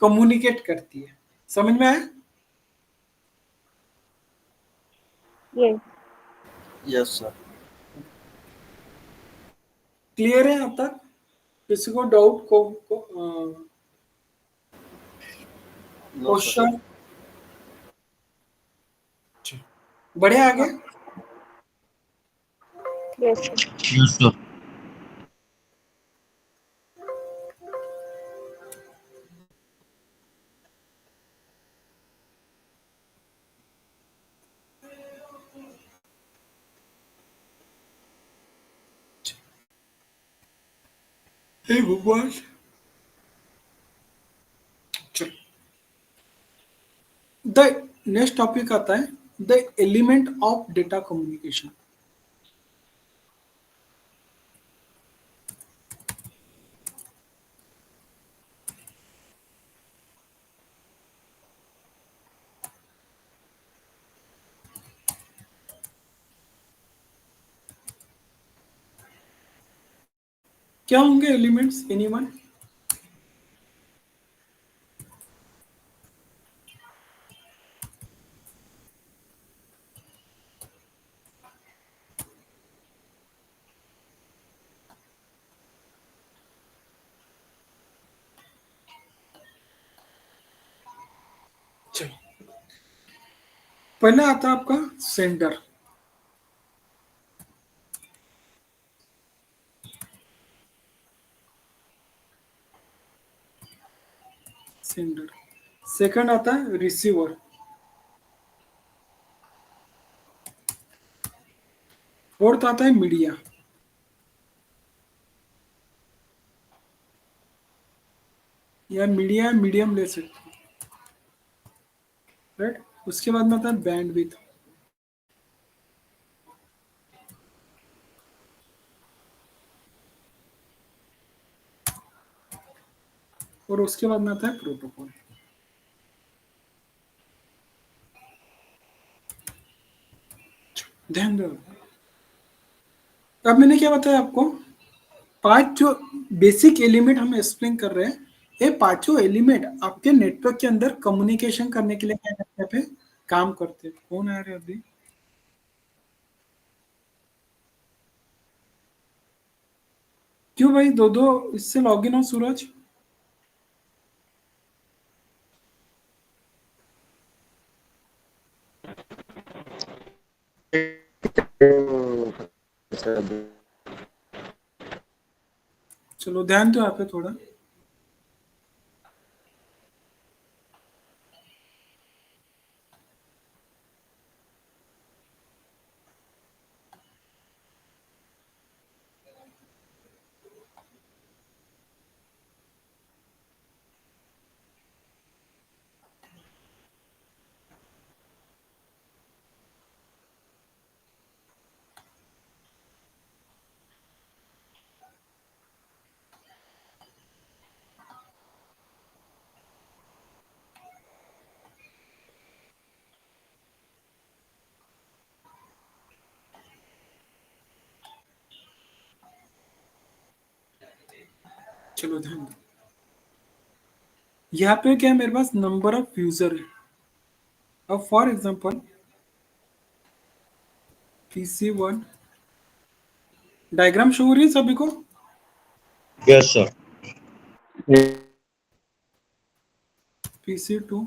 कम्युनिकेट करती है। समझ में आया? Yes. Yes, sir. क्लियर है अब तक? किसी को डाउट को No, sir. क्वेश्चन? बढ़िया, आगे। Yes, sir. Yes, sir. हे भगवान, चलो द नेक्स्ट टॉपिक आता है the element of data communication. क्या होंगे एलिमेंट्स, एनीवन? चलो, पहले आता है आपका सेंडर। सेंडर। सेकंड आता है रिसीवर। फोर्थ आता है मीडिया। या मीडिया मीडियम ले सकते हैं, राइट? उसके बाद में आता है बैंडविड्थ। और उसके बाद में आता है प्रोटोकॉल। ध्यान दो। अब मैंने क्या बताया आपको, पांच जो बेसिक एलिमेंट हम एक्सप्लेन कर रहे हैं, ये पांचों एलिमेंट आपके नेटवर्क के अंदर कम्युनिकेशन करने के लिए क्या करते हैं, पे काम करते हैं। कौन आ रहे हैं अभी? क्यों भाई, दो दो इससे लॉगिन हो सूरज? चलो ध्यान दो यहाँ पे थोड़ा। चलो ध्यान दो, यहाँ पे क्या है, मेरे पास नंबर ऑफ यूजर है। अब for example PC1, diagram show हो रही है सभी को? Yes sir. PC2,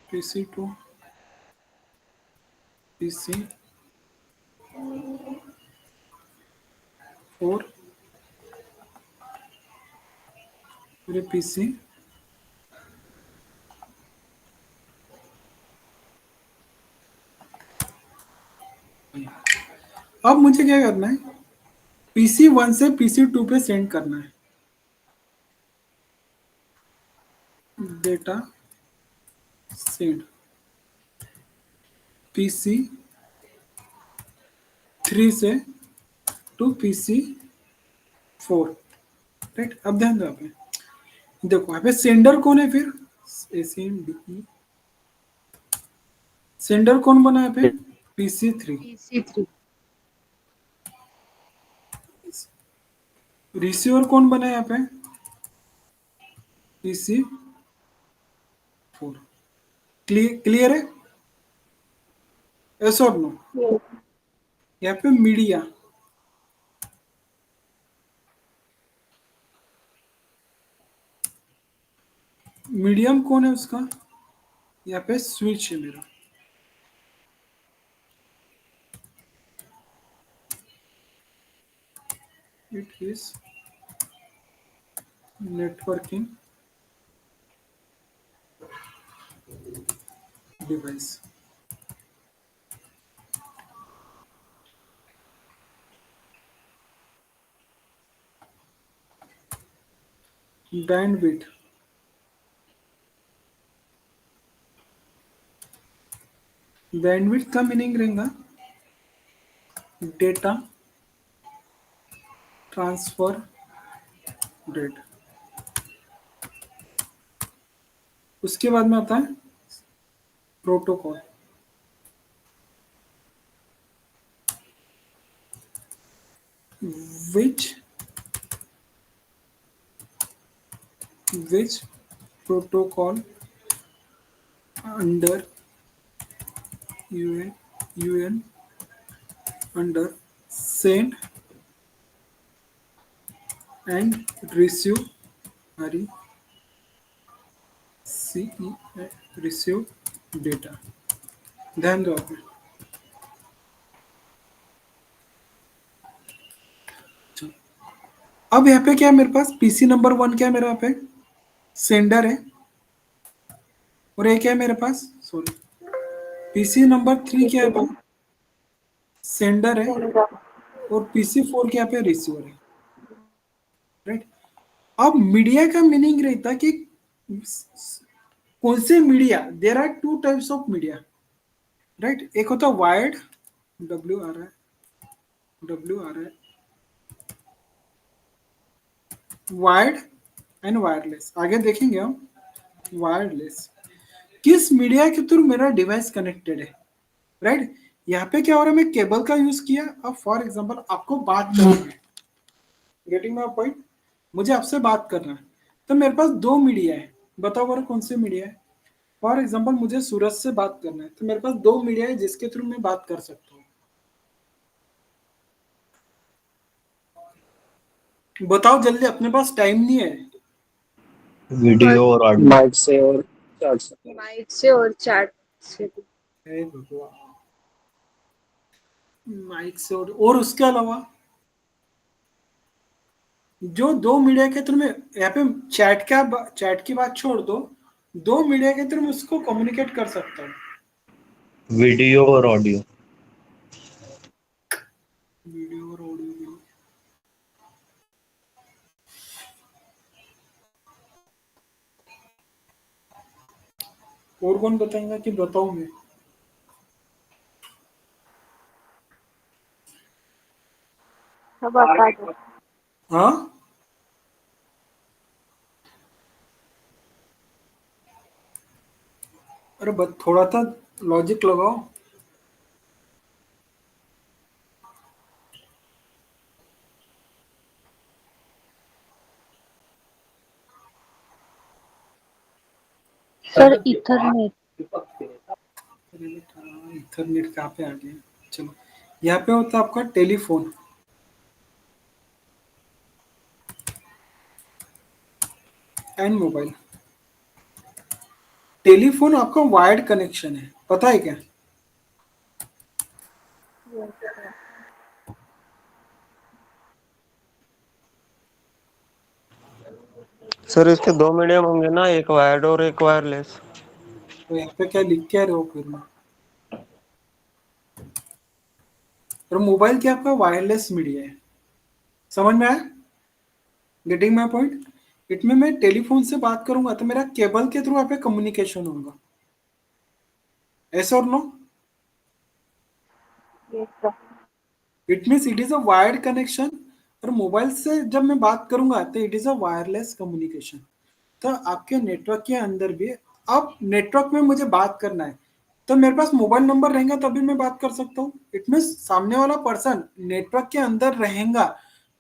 PC2, PC4, फिर PC, अब मुझे क्या करना है, PC1 से PC2 पे सेंड करना है डेटा, सेंड PC3 से टू PC4, राइट। अब ध्यान दो, आप देखो यहाँ पे सेंडर कौन है, फिर SNDE, सेंडर कौन बना है पे, PC3। PC3 रिसीवर कौन बना है यहाँ पे, PC4। क्लियर है, यस और नो? Yes. यहाँ पे मीडिया, मीडियम कौन है उसका, यहाँ पे स्विच है मेरा, it is networking device. Bandwidth, bandwidth का मीनिंग रहेगा डेटा ट्रांसफर रेट। उसके बाद में आता है protocol, which protocol under UN under send and receive RECE receive data। ध्यान दो आपने, अब यहाँ पे क्या है मेरे पास, PC नंबर 1 क्या है मेरा, यहाँ पे सेंडर है, और ये क्या है मेरे पास, सॉरी, PC नंबर 3 क्या है पे, सेंडर है, Sender. और PC4 क्या पे, रिसीवर है, राइट। अब मीडिया का मीनिंग रहता है कि कौन से media, there are two types of media, right. एक होता है wired, WRI, wired and wireless, आगे देखेंगे हम। वायरलेस, किस मीडिया के थ्रू मेरा डिवाइस कनेक्टेड है, राइट। यहाँ पे क्या हो रहा है, मैं केबल का यूज किया। अब फॉर एग्जांपल आपको बात करनी है, गेटिंग माय पॉइंट, मुझे आपसे बात करना है, तो मेरे पास दो मीडिया है, बताओ बड़ा कौन से मीडिया है। फॉर एग्जांपल मुझे सूरज से बात करना है, तो मेरे पास दो मीडिया है जिसके थ्रू मैं बात कर सकता हूँ। बताओ जल्दी, अपने पास टाइम नहीं है। वीडियो और ऑडियो। माइक से और चैट से। माइक से और चैट से भी। हे भगवान, माइक से और उसके अलावा जो दो मीडिया के थ्रू में, यहाँ पे चैट की बात छोड़ दो, दो मीडिया के थ्रू मैं उसको कम्युनिकेट कर सकता हूँ। वीडियो और ऑडियो। वीडियो और ऑडियो, और कौन बताएगा कि बताऊं मैं? सब बता दो। हाँ, अरे थोड़ा सा लॉजिक लगाओ। Sir Ethernet. इथरनेट कहाँ पे आ गया? चलो, यहाँ पे होता है आपका टेलीफोन एंड मोबाइल। टेलीफोन आपका वायर्ड कनेक्शन है, पता है क्या? Yes sir. सर इसके दो मीडियम होंगे ना, एक वायर्ड और एक वायरलेस। तो यहाँ पे क्या लिख के रहे हो फिर में? और मोबाइल क्या आपका वायरलेस मीडिया है, समझ में आया? Getting my point? इटमें मैं टेलीफोन से बात करूंगा तो मेरा केबल के थ्रू यहाँ पे कम्युनिकेशन होगा, ऐसा or no? Yes sir. It means it is a wired connection. और मोबाइल से जब मैं बात करूंगा तो it is a wireless communication. तो आपके नेटवर्क के अंदर भी, अब नेटवर्क में मुझे बात करना है तो मेरे पास मोबाइल नंबर रहेगा तभी मैं बात कर सकता हूँ। इट मीन्स सामने वाला पर्सन नेटवर्क के अंदर रहेगा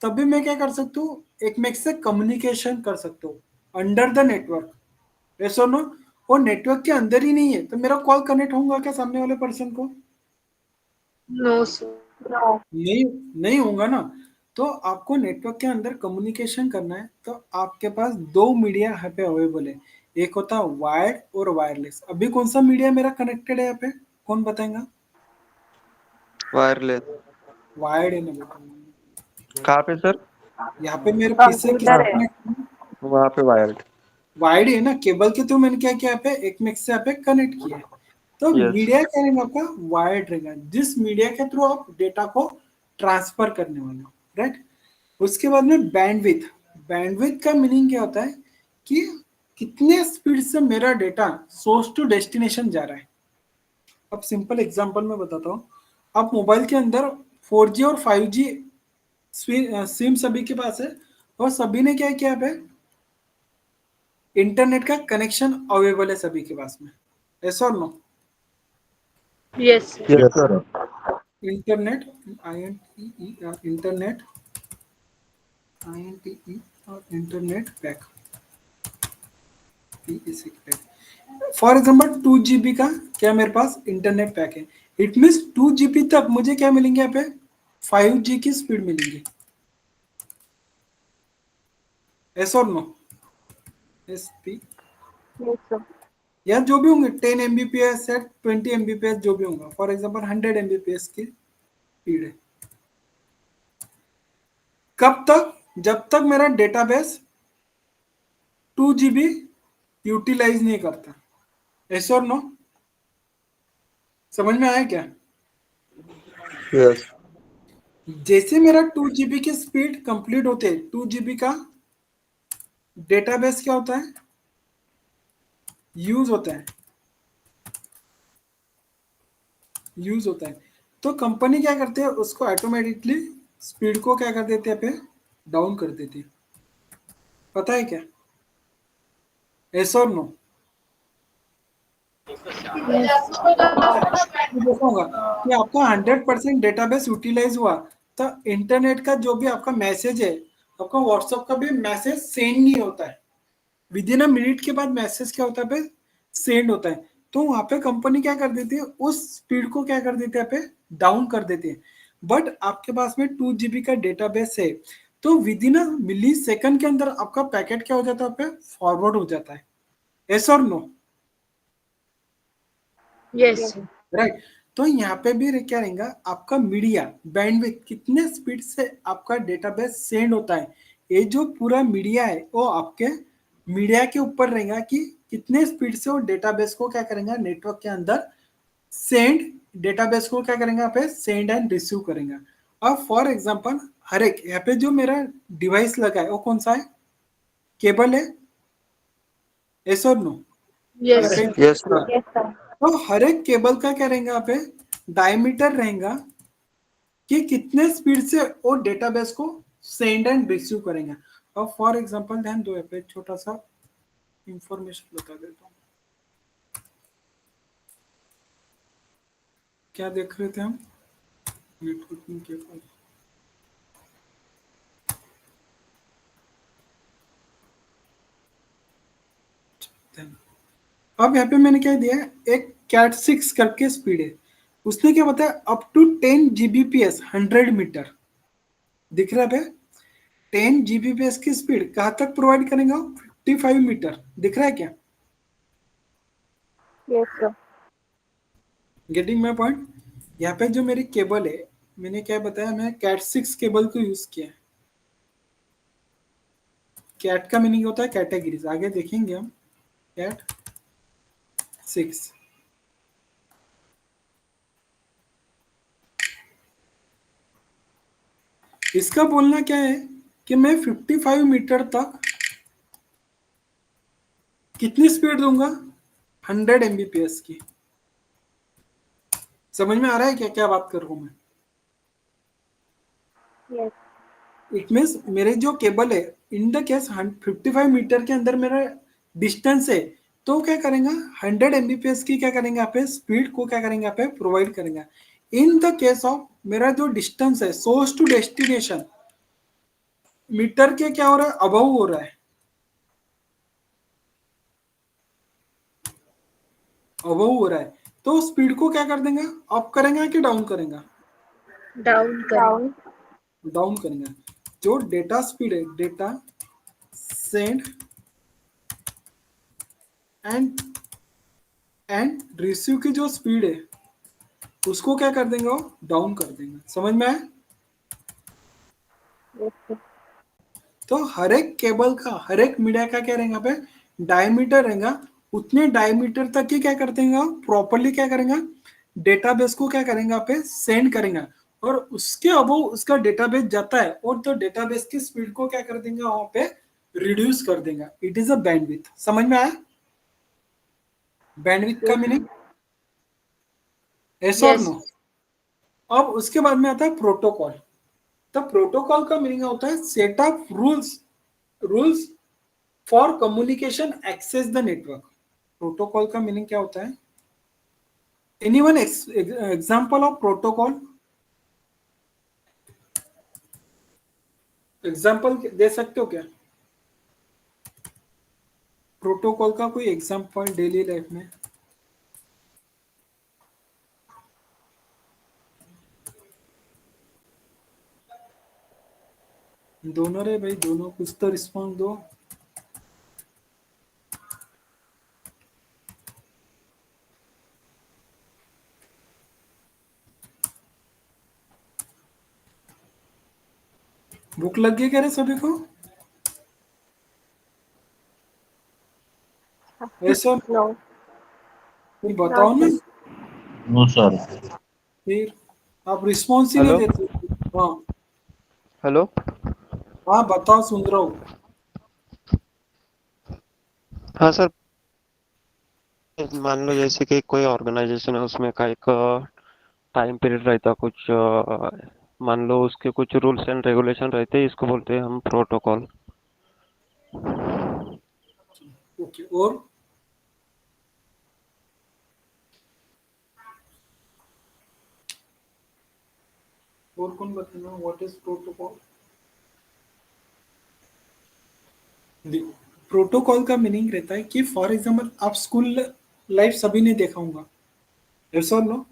तभी मैं क्या कर सकता हूँ, एक मेक से कम्युनिकेशन कर सकता हूँ अंडर द नेटवर्क, ऐसा नो? वो नेटवर्क के अंदर ही नहीं है तो मेरा कॉल कनेक्ट होगा क्या सामने वाले पर्सन को? No sir. नो। नहीं, नहीं होगा ना। तो आपको नेटवर्क के अंदर कम्युनिकेशन करना है तो आपके पास दो मीडिया यहाँ पे अवेलेबल है, एक होता है वायर्ड और वायरलेस। अभी कौन सा मीडिया मेरा कनेक्टेड है यहाँ पे, कौन बताएगा? वायरलेस। वायर्ड है ना बेटा, कहाँ पे सर? यहाँ पे मेरे पीछे कंप्यूटर किससे है। कनेक्ट? वहाँ पे वायर्ड। वायर्ड है ना, केबल के थ्रू मैंने क्या किया यहाँ पे, एक मिक से यहाँ पे कनेक्ट किया है। तो यस। मीडिया क्या रहेगा आपका, वायर्ड रहेगा, जिस मीडिया के थ्रू आप डेटा को ट्रांसफर करने वाले हो, राइट? उसके बाद में बैंडविथ। बैंडविथ का मीनिंग क्या होता है कि कितने स्पीड से मेरा डेटा सोर्स टू डेस्टिनेशन जा रहा है। अब सिंपल एग्जांपल में बताता हूँ। आप मोबाइल के अंदर 4G और 5G सिम सभी के पास है और सभी ने क्या किया है, इंटरनेट का कनेक्शन अवेलेबल है सभी के पास में, ऐसा or no? Yes sir. Yes sir. Internet, internet, INTE और internet pack, for example 2 GB का क्या मेरे पास इंटरनेट पैक है। इट मीन्स 2 GB तक मुझे क्या मिलेंगे यहाँ पे, 5G की स्पीड मिलेंगी, ऐसा or no? S P, yes sir. या जो भी होंगे 10 Mbps या 20 Mbps जो भी होगा, फॉर एग्जाम्पल 100 Mbps की स्पीड है। कब तक? जब तक मेरा डेटाबेस 2 GB यूटिलाइज नहीं करता, ऐसा और नो? समझ में आया क्या? यस। जैसे मेरा 2 GB की स्पीड कंप्लीट होते है, 2 GB का डेटाबेस क्या होता है, यूज होता है, यूज होता है। तो कंपनी क्या करते हैं, उसको ऑटोमेटिकली स्पीड को क्या कर देते हैं पे, डाउन कर देते हैं, पता है क्या? ऐसा और नो? तो देखा होगा कि आपका 100% डेटाबेस यूटिलाइज हुआ तो इंटरनेट का जो भी आपका मैसेज है, आपका व्हाट्सएप का भी मैसेज सेंड नहीं होता है, विद इन अ मिनट के बाद मैसेज क्या होता है पे, सेंड होता है। तो वहां पे कंपनी क्या कर देती है, उस स्पीड को क्या कर देते हैं पे, डाउन कर देते हैं। बट आपके पास में 2 GB का डेटाबेस है तो with in a milli second के अंदर आपका पैकेट क्या हो जाता है पे, फॉरवर्ड हो जाता है, यस और no? Yes yes. Sir. Right. तो यहाँ पे भी क्या रहेगा आपका मीडिया बैंडविड्थ, कितने स्पीड से आपका डेटाबेस सेंड होता है, ये जो पूरा मीडिया है वो आपके मीडिया के ऊपर रहेगा कि कितने स्पीड से वो डेटाबेस को क्या करेंगे नेटवर्क के अंदर सेंड, डेटाबेस को क्या करेंगे यहाँ पे सेंड एंड रिसीव करेंगे। अब फॉर एग्जांपल हर एक यहाँ पे जो मेरा डिवाइस लगा है वो कौन सा है, केबल है, यस और no? Yes sir. Yes sir. Yes sir. तो हर एक केबल का क्या रहेगा यहाँ पे, डायमीटर रहेगा कि कितने स्पीड से वो डेटाबेस को सेंड एंड रिसीव करेंगे। अब फॉर एग्जांपल ध्यान दो, यहाँ पे छोटा सा इंफॉर्मेशन बता देता हूँ। क्या देख रहे थे हम, नेटवर्किंग के पास, अब यहाँ पे मैंने क्या दिया है, एक कैट 6 करके स्पीड है, उसने क्या बताया अप टू 10 जीबीपीएस 100 मीटर, दिख रहा है 10 जीबीपीएस की स्पीड कहाँ तक प्रोवाइड करेगा, 55 मीटर, दिख रहा है क्या, Yes, sir. Getting my point. यहाँ पे जो मेरी केबल है, मैंने क्या बताया, मैं कैट 6 केबल को यूज किया है। कैट का मीनिंग होता है कैटेगरीज, आगे देखेंगे हम। कैट 6 इसका बोलना क्या है कि मैं 55 मीटर तक कितनी स्पीड दूंगा, 100 एमबीपीएस की। समझ में आ रहा है क्या क्या बात कर रहा हूं मैं। Yes. इट मीन्स मेरे जो केबल है, इन द केस 55 मीटर के अंदर मेरा डिस्टेंस है, तो क्या करेंगे 100 एमबीपीएस की क्या करेंगे यहाँ पे स्पीड को क्या करेंगे यहाँ पे प्रोवाइड करेंगे। इन द केस ऑफ मेरा जो डिस्टेंस है सोर्स टू डेस्टिनेशन मीटर के क्या हो रहा है, अबव हो रहा है, अबव हो रहा है, तो स्पीड को क्या कर देंगे, अप करेंगे कि डाउन करेंगे, डाउन करें। Down. डाउन करेंगे। जो डेटा स्पीड है, डेटा सेंड एंड रिसीव की जो स्पीड है उसको क्या कर देंगे, वो डाउन कर देंगे। समझ में आया। Yes, sir. तो हर एक केबल का, हर एक मीडिया का क्या रहेगा पे डायमीटर रहेगा, उतने डायमीटर तक ही क्या कर देंगे प्रॉपरली क्या करेंगे, डेटाबेस को क्या करेंगे पे सेंड करेंगे, और उसके अब उसका डेटाबेस जाता है और तो डेटाबेस की स्पीड को क्या कर देंगे वहां पे रिड्यूस कर देंगे। It is a bandwidth. समझ में आया बैंडविड्थ का मीनिंग, यस और Yes. नो। अब उसके बाद में आता है प्रोटोकॉल। तो प्रोटोकॉल का मीनिंग होता है set of rules for communication access the network. Protocol का मीनिंग क्या होता है, anyone example of protocol, example दे सकते हो क्या, प्रोटोकॉल का कोई एग्जांपल डेली लाइफ में। दोनों रे भाई, दोनों कुछ तो रिस्पॉन्स दो। भूख लग गई क्या रे सभी को, ऐसा No. फिर बताओ ना, नो सर। फिर आप रिस्पॉन्स ही नहीं हेलो देते। हाँ हेलो हाँ बताओ, सुन रहा हूँ। हाँ सर, मान लो जैसे कि कोई ऑर्गेनाइजेशन है, उसमें का एक टाइम पीरियड रहता, कुछ मान लो उसके कुछ रूल्स एंड रेगुलेशन रहते हैं, इसको बोलते हैं हम प्रोटोकॉल। ओके, और कौन बताना व्हाट इज प्रोटोकॉल। प्रोटोकॉल का मीनिंग रहता है कि फॉर एग्जांपल आप स्कूल लाइफ सभी ने देखा होगा, यस और नो।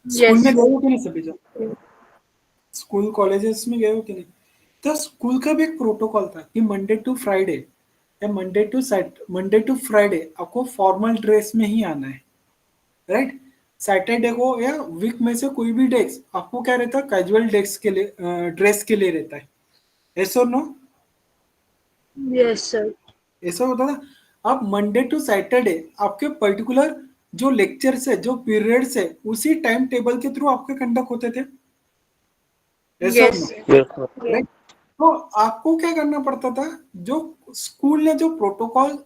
School Yes. में गए हो कि नहीं सभी जब, स्कूल कॉलेजेस में गए हो कि नहीं। तो स्कूल का भी एक प्रोटोकॉल था कि मंडे टू फ्राइडे या मंडे टू फ्राइडे आपको फॉर्मल ड्रेस में ही आना है, राइट। सैटरडे को या वीक में से कोई भी डेज आपको क्या रहता है, कैजुअल डेज के लिए ड्रेस के लिए रहता है, यस और नो। Yes, sir. ऐसा होता था। आप मंडे टू सैटरडे आपके पर्टिकुलर जो लेक्चर्स है, जो पीरियड्स है, उसी टाइम टेबल के थ्रू आपके कंडक्ट होते थे, यस और नो, Yes. राइट। तो आपको क्या करना पड़ता था, जो स्कूल ने जो प्रोटोकॉल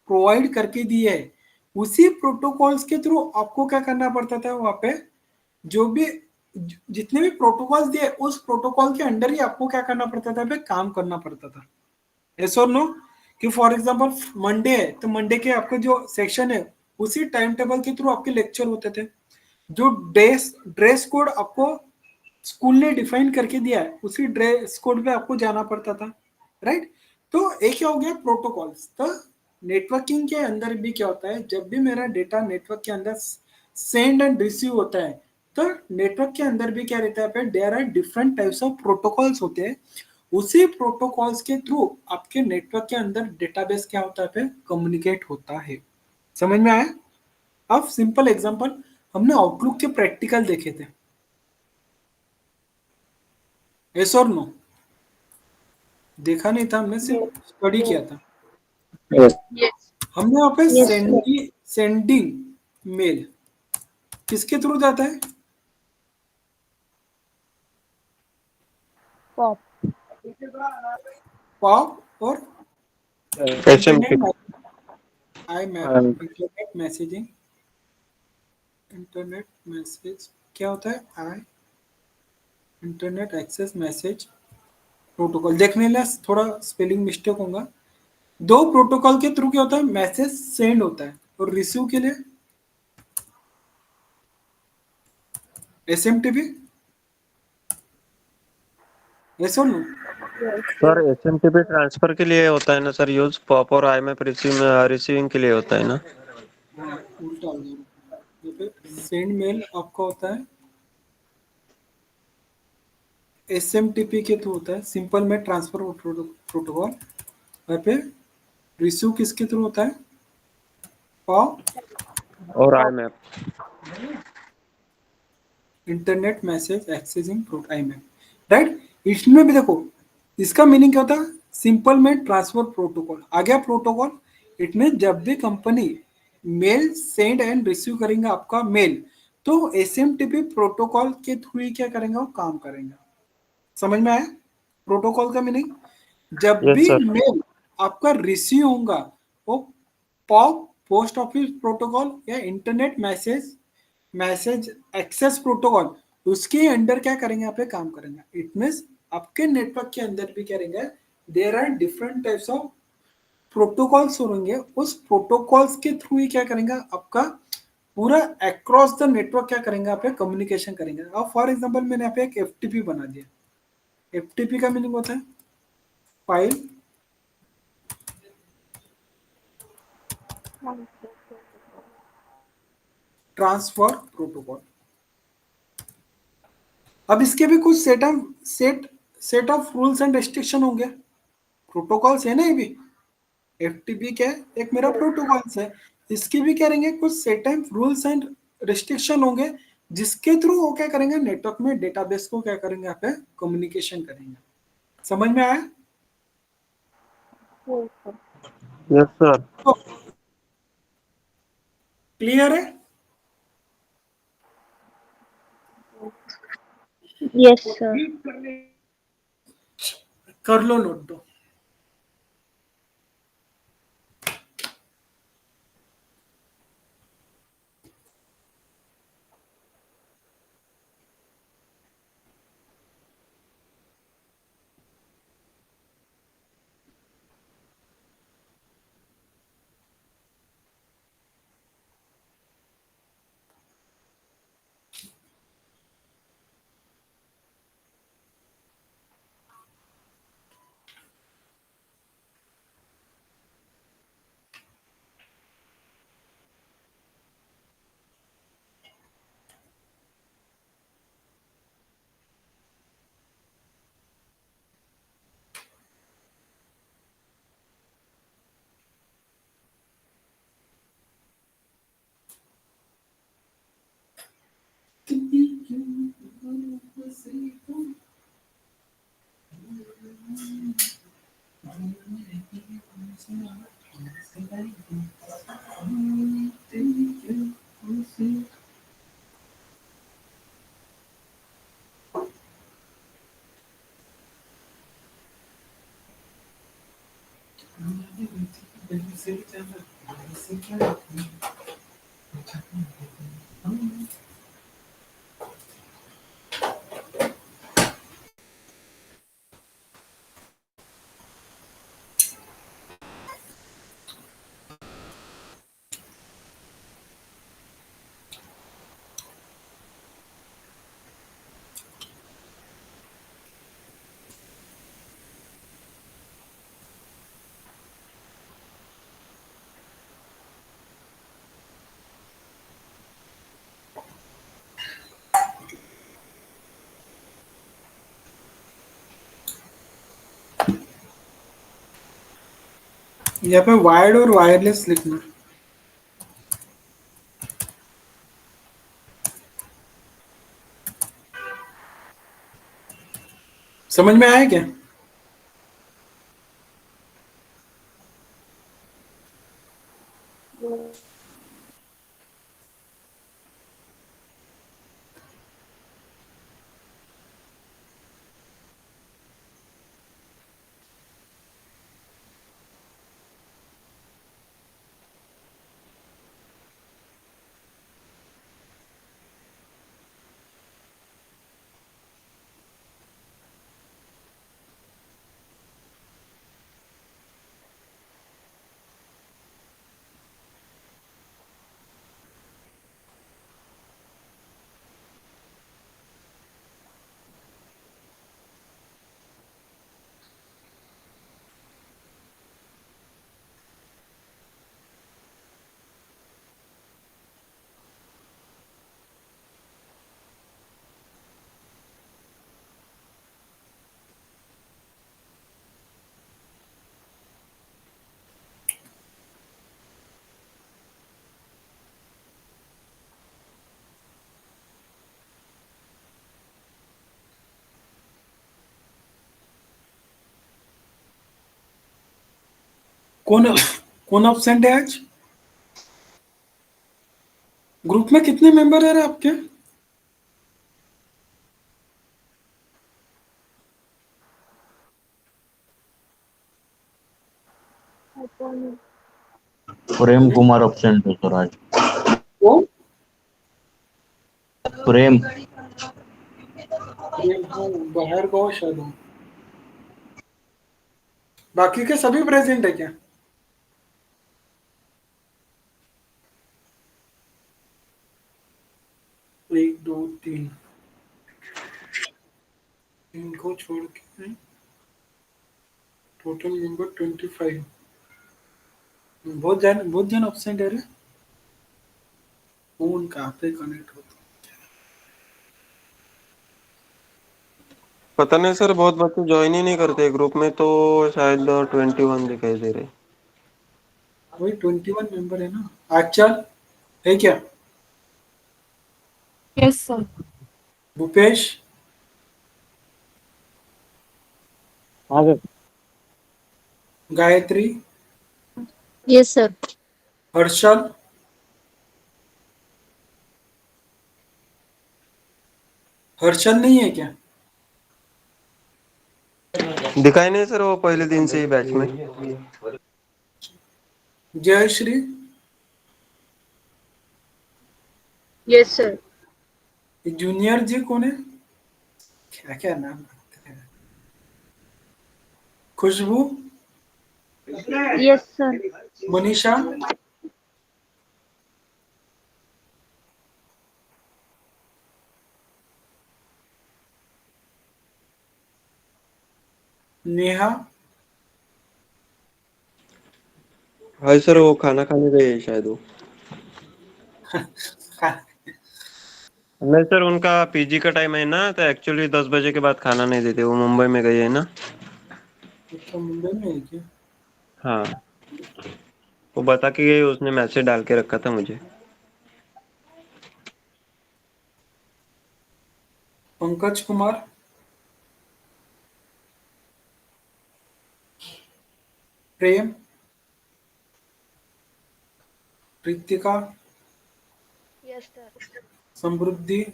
प्रोवाइड करके दिए है, उसी प्रोटोकॉल्स के थ्रू आपको क्या करना पड़ता था वहां पे, जो भी जितने भी प्रोटोकॉल्स दिए उस प्रोटोकॉल के अंडर ही आपको क्या करना पड़ता था, पे काम करना पड़ता था, यस और नो। कि फॉर एग्जांपल मंडे है तो मंडे के आपके जो सेक्शन है उसी टाइम टेबल के थ्रू आपके लेक्चर होते थे। जो ड्रेस कोड आपको स्कूल ने डिफाइन करके दिया है उसी ड्रेस कोड पे आपको जाना पड़ता था, राइट। तो एक क्या हो गया प्रोटोकॉल्स। तो नेटवर्किंग के अंदर भी क्या होता है, जब भी मेरा डेटा नेटवर्क के अंदर सेंड एंड रिसीव होता है, तो नेटवर्क के अंदर भी क्या रहता है पे, there are different types of protocols होते हैं। उसी प्रोटोकॉल्स के थ्रू आपके नेटवर्क के अंदर डेटाबेस क्या होता है पे, कम्युनिकेट होता है। समझ में आया? अब सिंपल एग्जांपल, हमने आउटलुक के प्रैक्टिकल देखे थे, यस और नो? देखा नहीं था, हमने सिर्फ स्टडी किया था। Yes. Yes. हमने यहाँ पे Yes, सेंडिंग मेल किसके थ्रू जाता है? pop. पॉप और HMTP I map, And internet messaging, internet message क्या होता है? आई इंटरनेट एक्सेस मैसेज प्रोटोकॉल। देखने लिए थोड़ा स्पेलिंग मिस्टेक होगा। दो प्रोटोकॉल के थ्रू क्या होता है, मैसेज सेंड होता है, और रिसीव के लिए एसएमटीपी, यस और नो? सर HMTP ट्रांसफर के लिए होता है ना सर यूज, पॉप और IMAP रिसीविंग के लिए होता है ना। हाँ, उल्टा हो गया। यहाँ पे सेंड मेल आपका होता है एसएमटीपी के थ्रू होता है, सिंपल में ट्रांसफर प्रोटोकॉल। यहाँ पे रिसीव किसके थ्रू होता है? पॉप और IMAP। Internet message accessing protocol, right. इसमें भी देखो, इसका मीनिंग क्या होता है? सिंपल में ट्रांसफर प्रोटोकॉल आ गया। प्रोटोकॉल इट मीन जब भी company mail send and receive करेंगे आपका मेल, तो एसएमटीपी प्रोटोकॉल के थ्रू ही क्या करेंगे, वो काम करेंगे। समझ में आया प्रोटोकॉल का मीनिंग? जब यस भी सर। मेल आपका रिसीव होगा, वो पॉप पोस्ट ऑफिस प्रोटोकॉल या इंटरनेट मैसेज एक्सेस प्रोटोकॉल, उसके अंडर क्या करेंगे, यहाँ पे काम करेंगे। इट मीन्स आपके नेटवर्क के अंदर भी करेंगे, there are different types of protocols होंगे। उस प्रोटोकॉल्स के थ्रू ही क्या करेंगे, आपका पूरा अक्रॉस द नेटवर्क क्या करेंगे, आप कम्युनिकेशन करेंगे। अब फॉर एग्जांपल मैंने यहाँ पे एक एफटीपी बना दिया। एफटीपी का मीनिंग होता है फाइल ट्रांसफर प्रोटोकॉल। अब इसके भी कुछ set of rules and restriction होंगे। प्रोटोकॉल्स है ना, ये भी एफटीपी क्या है, एक मेरा प्रोटोकॉल्स है। इसके भी क्या रहेंगे, कुछ set of rules and restriction होंगे, जिसके थ्रू वो क्या करेंगे, नेटवर्क में डेटाबेस को क्या करेंगे, यहाँ पे कम्युनिकेशन करेंगे। समझ में आया? Yes, sir. Yes sir. तो क्लियर है? Yes, sir. कर लो नोट दो। यहाँ पे वायर्ड और वायरलेस लिखना। समझ में आया क्या? कौन कौन एब्सेंट है आज? ग्रुप में कितने मेंबर है रे आपके? प्रेम कुमार अब्सेंट है सर आज। कौन? प्रेम हाँ, बाहर का हो शायद हो। बाकी के सभी प्रेजेंट है क्या? एक दो तीन, इनको छोड़ के टोटल मेंबर 25। बहुत जन एब्सेंट है रे। फोन कहाँ पे कनेक्ट होता? पता नहीं सर, बहुत बच्चे ज्वाइन ही नहीं करते ग्रुप में, तो शायद 21 दिखाई दे रहे। वही 21 मेंबर है ना। अच्छा है क्या? Yes sir. भूपेश, हाँ sir. Gayatri, Yes, sir. Harshal, Harshal नहीं है क्या? दिखाई नहीं सर, वो पहले दिन से ही बैच में। Jayashree, Yes, sir. Junior ji कौन है? क्या क्या नाम रखते हैं? खुशबू, Yes, sir. मनीषा, नेहा, हाँ सर, वो खाना खाने गए हैं शायद वो। नहीं सर, उनका पीजी का टाइम है ना, तो एक्चुअली 10 बजे के बाद खाना नहीं देते, वो मुंबई में गए हैं ना। अच्छा मुंबई में है क्या? हाँ, वो बता के गए, उसने मैसेज डाल के रखा था मुझे। पंकज कुमार, प्रेम, प्रीतिका, Yes, sir. समृद्धि,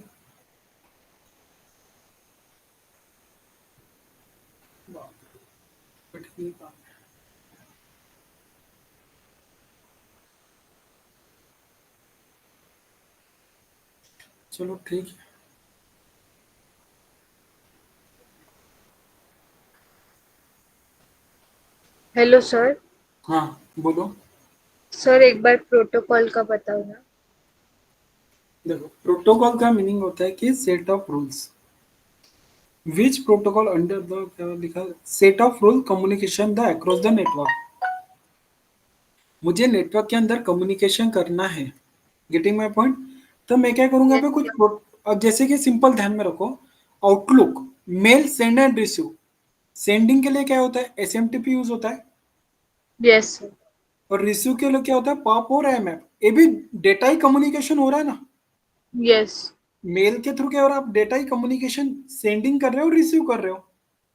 चलो ठीक है। Hello, sir. हाँ बोलो। सर एक बार प्रोटोकॉल का बताओ ना। देखो, प्रोटोकॉल का मीनिंग होता है कि set of rules. Which protocol under the, क्या लिखा, set of rule communication the across the network. मुझे नेटवर्क के अंदर कम्युनिकेशन करना है। Getting my point? तो मैं क्या करूंगा Yes, पे कुछ अब जैसे कि सिंपल ध्यान में रखो। Outlook, mail, send and receive. Sending के लिए क्या होता है? एसएमटीपी यूज होता है। Yes sir. और रिसीव के लिए क्या होता है, पॉप और एमएफ, ये भी डेटा ही कम्युनिकेशन हो रहा है ना। यस। मेल के थ्रू क्या हो रहा है, आप डेटा ही कम्युनिकेशन सेंडिंग कर रहे हो, रिसीव कर रहे हो,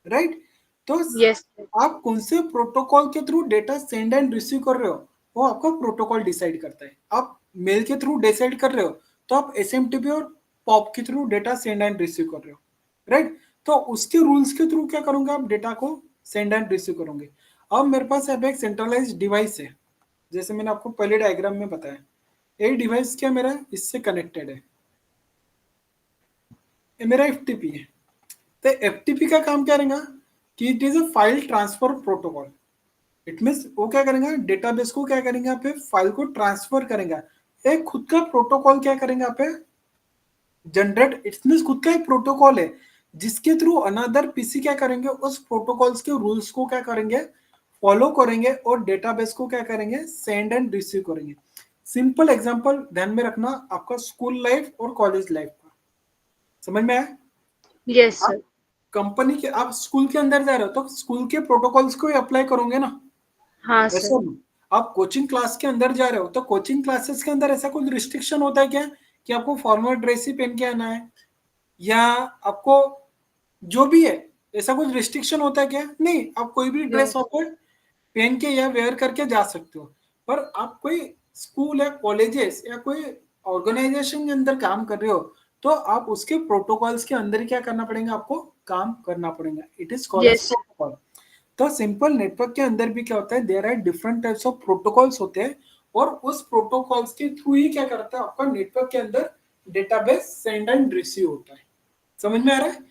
राइट। तो यस सर। आप कौन से प्रोटोकॉल के through data send and receive कर रहे हो, वो आपका प्रोटोकॉल डिसाइड करता है। आप मेल के थ्रू डिसाइड कर रहे हो तो आप एसएमटीपी और पॉप के through data send and receive कर रहे हो, राइट। तो उसके रूल्स के थ्रू क्या करोगे, आप डेटा को सेंड एंड रिसीव करोगे। अब मेरे पास अब एक सेंट्रलाइज डिवाइस है, जैसे मैंने आपको पहले डायग्राम में बताया, एक डिवाइस क्या मेरा इससे कनेक्टेड है, ये मेरा एफटीपी है। तो एफटीपी का काम क्या रहेगा कि it is a file transfer protocol. It means वो क्या करेंगे, डेटाबेस को क्या करेंगे, आप फाइल को ट्रांसफर करेंगे, एक खुद का प्रोटोकॉल क्या करेंगे आप जनरेट। इट मीन्स खुद का एक प्रोटोकॉल है जिसके थ्रू अनदर पीसी क्या करेंगे, उस प्रोटोकॉल्स के रूल्स को क्या करेंगे, फॉलो करेंगे और डेटाबेस को क्या करेंगे, सेंड एंड रिसीव करेंगे। सिंपल एग्जांपल ध्यान में रखना, आपका स्कूल लाइफ और कॉलेज लाइफ का, समझ में आया। Yes sir. कंपनी के, आप स्कूल के अंदर जा रहे हो तो स्कूल के प्रोटोकॉल्स को ही अप्लाई करोगे ना। हाँ ऐसा सर। नहीं। आप कोचिंग क्लास के अंदर जा रहे हो तो कोचिंग क्लासेस के अंदर ऐसा कुछ रिस्ट्रिक्शन होता है क्या कि आपको फॉर्मल ड्रेस ही पहन के आना है, या आपको जो भी है ऐसा कुछ रिस्ट्रिक्शन होता है क्या, नहीं, आप कोई भी ड्रेस यस। आपको पहन के या वेयर करके जा सकते हो। पर आप कोई स्कूल या कॉलेजेस या कोई ऑर्गेनाइजेशन के अंदर काम कर रहे हो तो आप उसके प्रोटोकॉल्स के अंदर ही क्या करना पड़ेगा, आपको काम करना पड़ेगा। It is called as yes. Protocol. तो सिंपल नेटवर्क के अंदर भी क्या होता है, there are different types of protocols होते हैं, और उस प्रोटोकॉल्स के थ्रू ही क्या करता है, आपका नेटवर्क के अंदर डेटाबेस सेंड एंड रिसीव होता है। समझ में आ रहा है।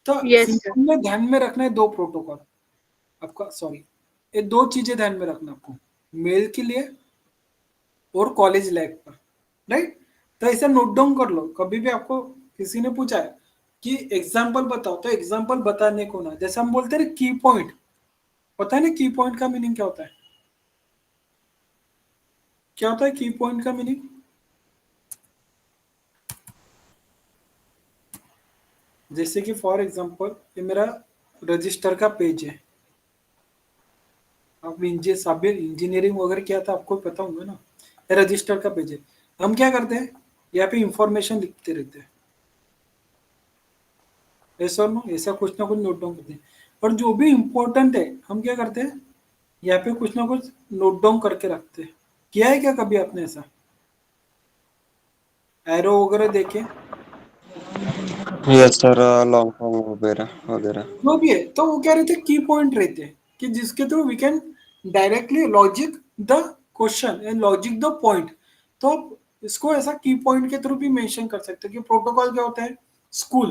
तो यस सर। सिंपल में ध्यान में रखना है दो प्रोटोकॉल आपका, सॉरी, ये दो चीजें ध्यान में रखना आपको, मेल के लिए और कॉलेज लाइफ पर, राइट। तो ऐसा नोट डाउन कर लो, कभी भी आपको किसी ने पूछा है कि एग्जाम्पल बताओ, तो एग्जाम्पल बताने को ना, जैसे हम बोलते हैं ना की पॉइंट, पता है ना की पॉइंट का मीनिंग क्या होता है, क्या होता है की पॉइंट का मीनिंग। जैसे कि फॉर एग्जांपल ये मेरा रजिस्टर का पेज है, आप इंजीनियरिंग वगैरह किया था, आपको पता होगा ना, ये रजिस्टर का पेज है। हम क्या करते हैं, यहाँ पे इंफॉर्मेशन लिखते रहते हैं, ऐसा नो ऐसा कुछ ना कुछ नोट डाउन करते हैं। और जो भी इम्पोर्टेंट है हम क्या करते हैं, यहाँ पे कुछ ना कुछ नोट डाउन करके रखते हैं। किया है क्या कभी आपने ऐसा, एरो वगैरह देखे, यस सर, लॉन्ग फॉर्म वगैरह वगैरह। जो भी है, तो वो क्या रहते हैं, की पॉइंट रहते हैं कि जिसके through we can directly logic the question and logic the point. तो आप इसको ऐसा की पॉइंट के थ्रू भी मेंशन कर सकते हैं कि प्रोटोकॉल क्या होता है, स्कूल,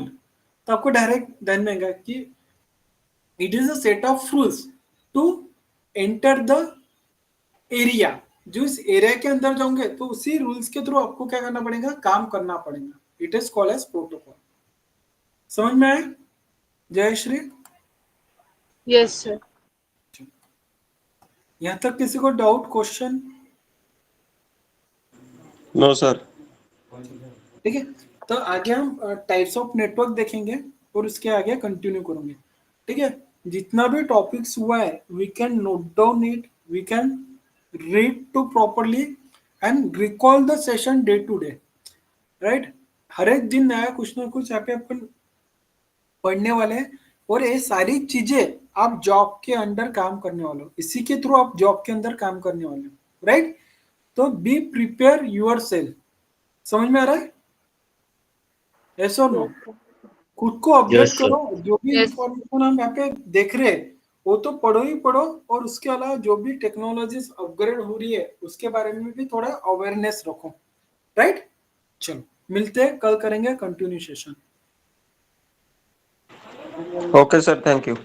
तो आपको डायरेक्ट ध्यान में आएगा कि it is a set of rules to enter the area. जो इस एरिया के अंदर जाओगे तो उसी रूल्स के थ्रू आपको क्या करना पड़ेगा, काम करना पड़ेगा। It is called as protocol. समझ में आए जय श्री। Yes sir. यहाँ तक किसी को डाउट क्वेश्चन, नो सर। ठीक है। तो आगे हम टाइप्स ऑफ नेटवर्क देखेंगे और उसके आगे कंटिन्यू करेंगे, ठीक है। जितना भी टॉपिक्स हुआ है we can note down it, we can read to properly and recall the session day to day, right. हर एक दिन नया कुछ ना कुछ यहाँ पे अपन पढ़ने वाले हैं, और ये सारी चीजें आप जॉब के अंदर काम करने वाले हो, इसी के थ्रू आप जॉब के अंदर काम करने वाले हो, राइट। तो बी प्रिपेयर यूर सेल्फ। समझ में आ रहा है, ऐसा नो, खुद को अपडेट Yes, sir. करो, जो भी Yes. इंफॉर्मेशन हम यहाँ पे देख रहे हैं वो तो पढ़ो ही पढ़ो, और उसके अलावा जो भी टेक्नोलॉजीज अपग्रेड हो रही है उसके बारे में भी थोड़ा अवेयरनेस रखो, राइट। चलो मिलते हैं, कल करेंगे continue session. Okay sir, thank you.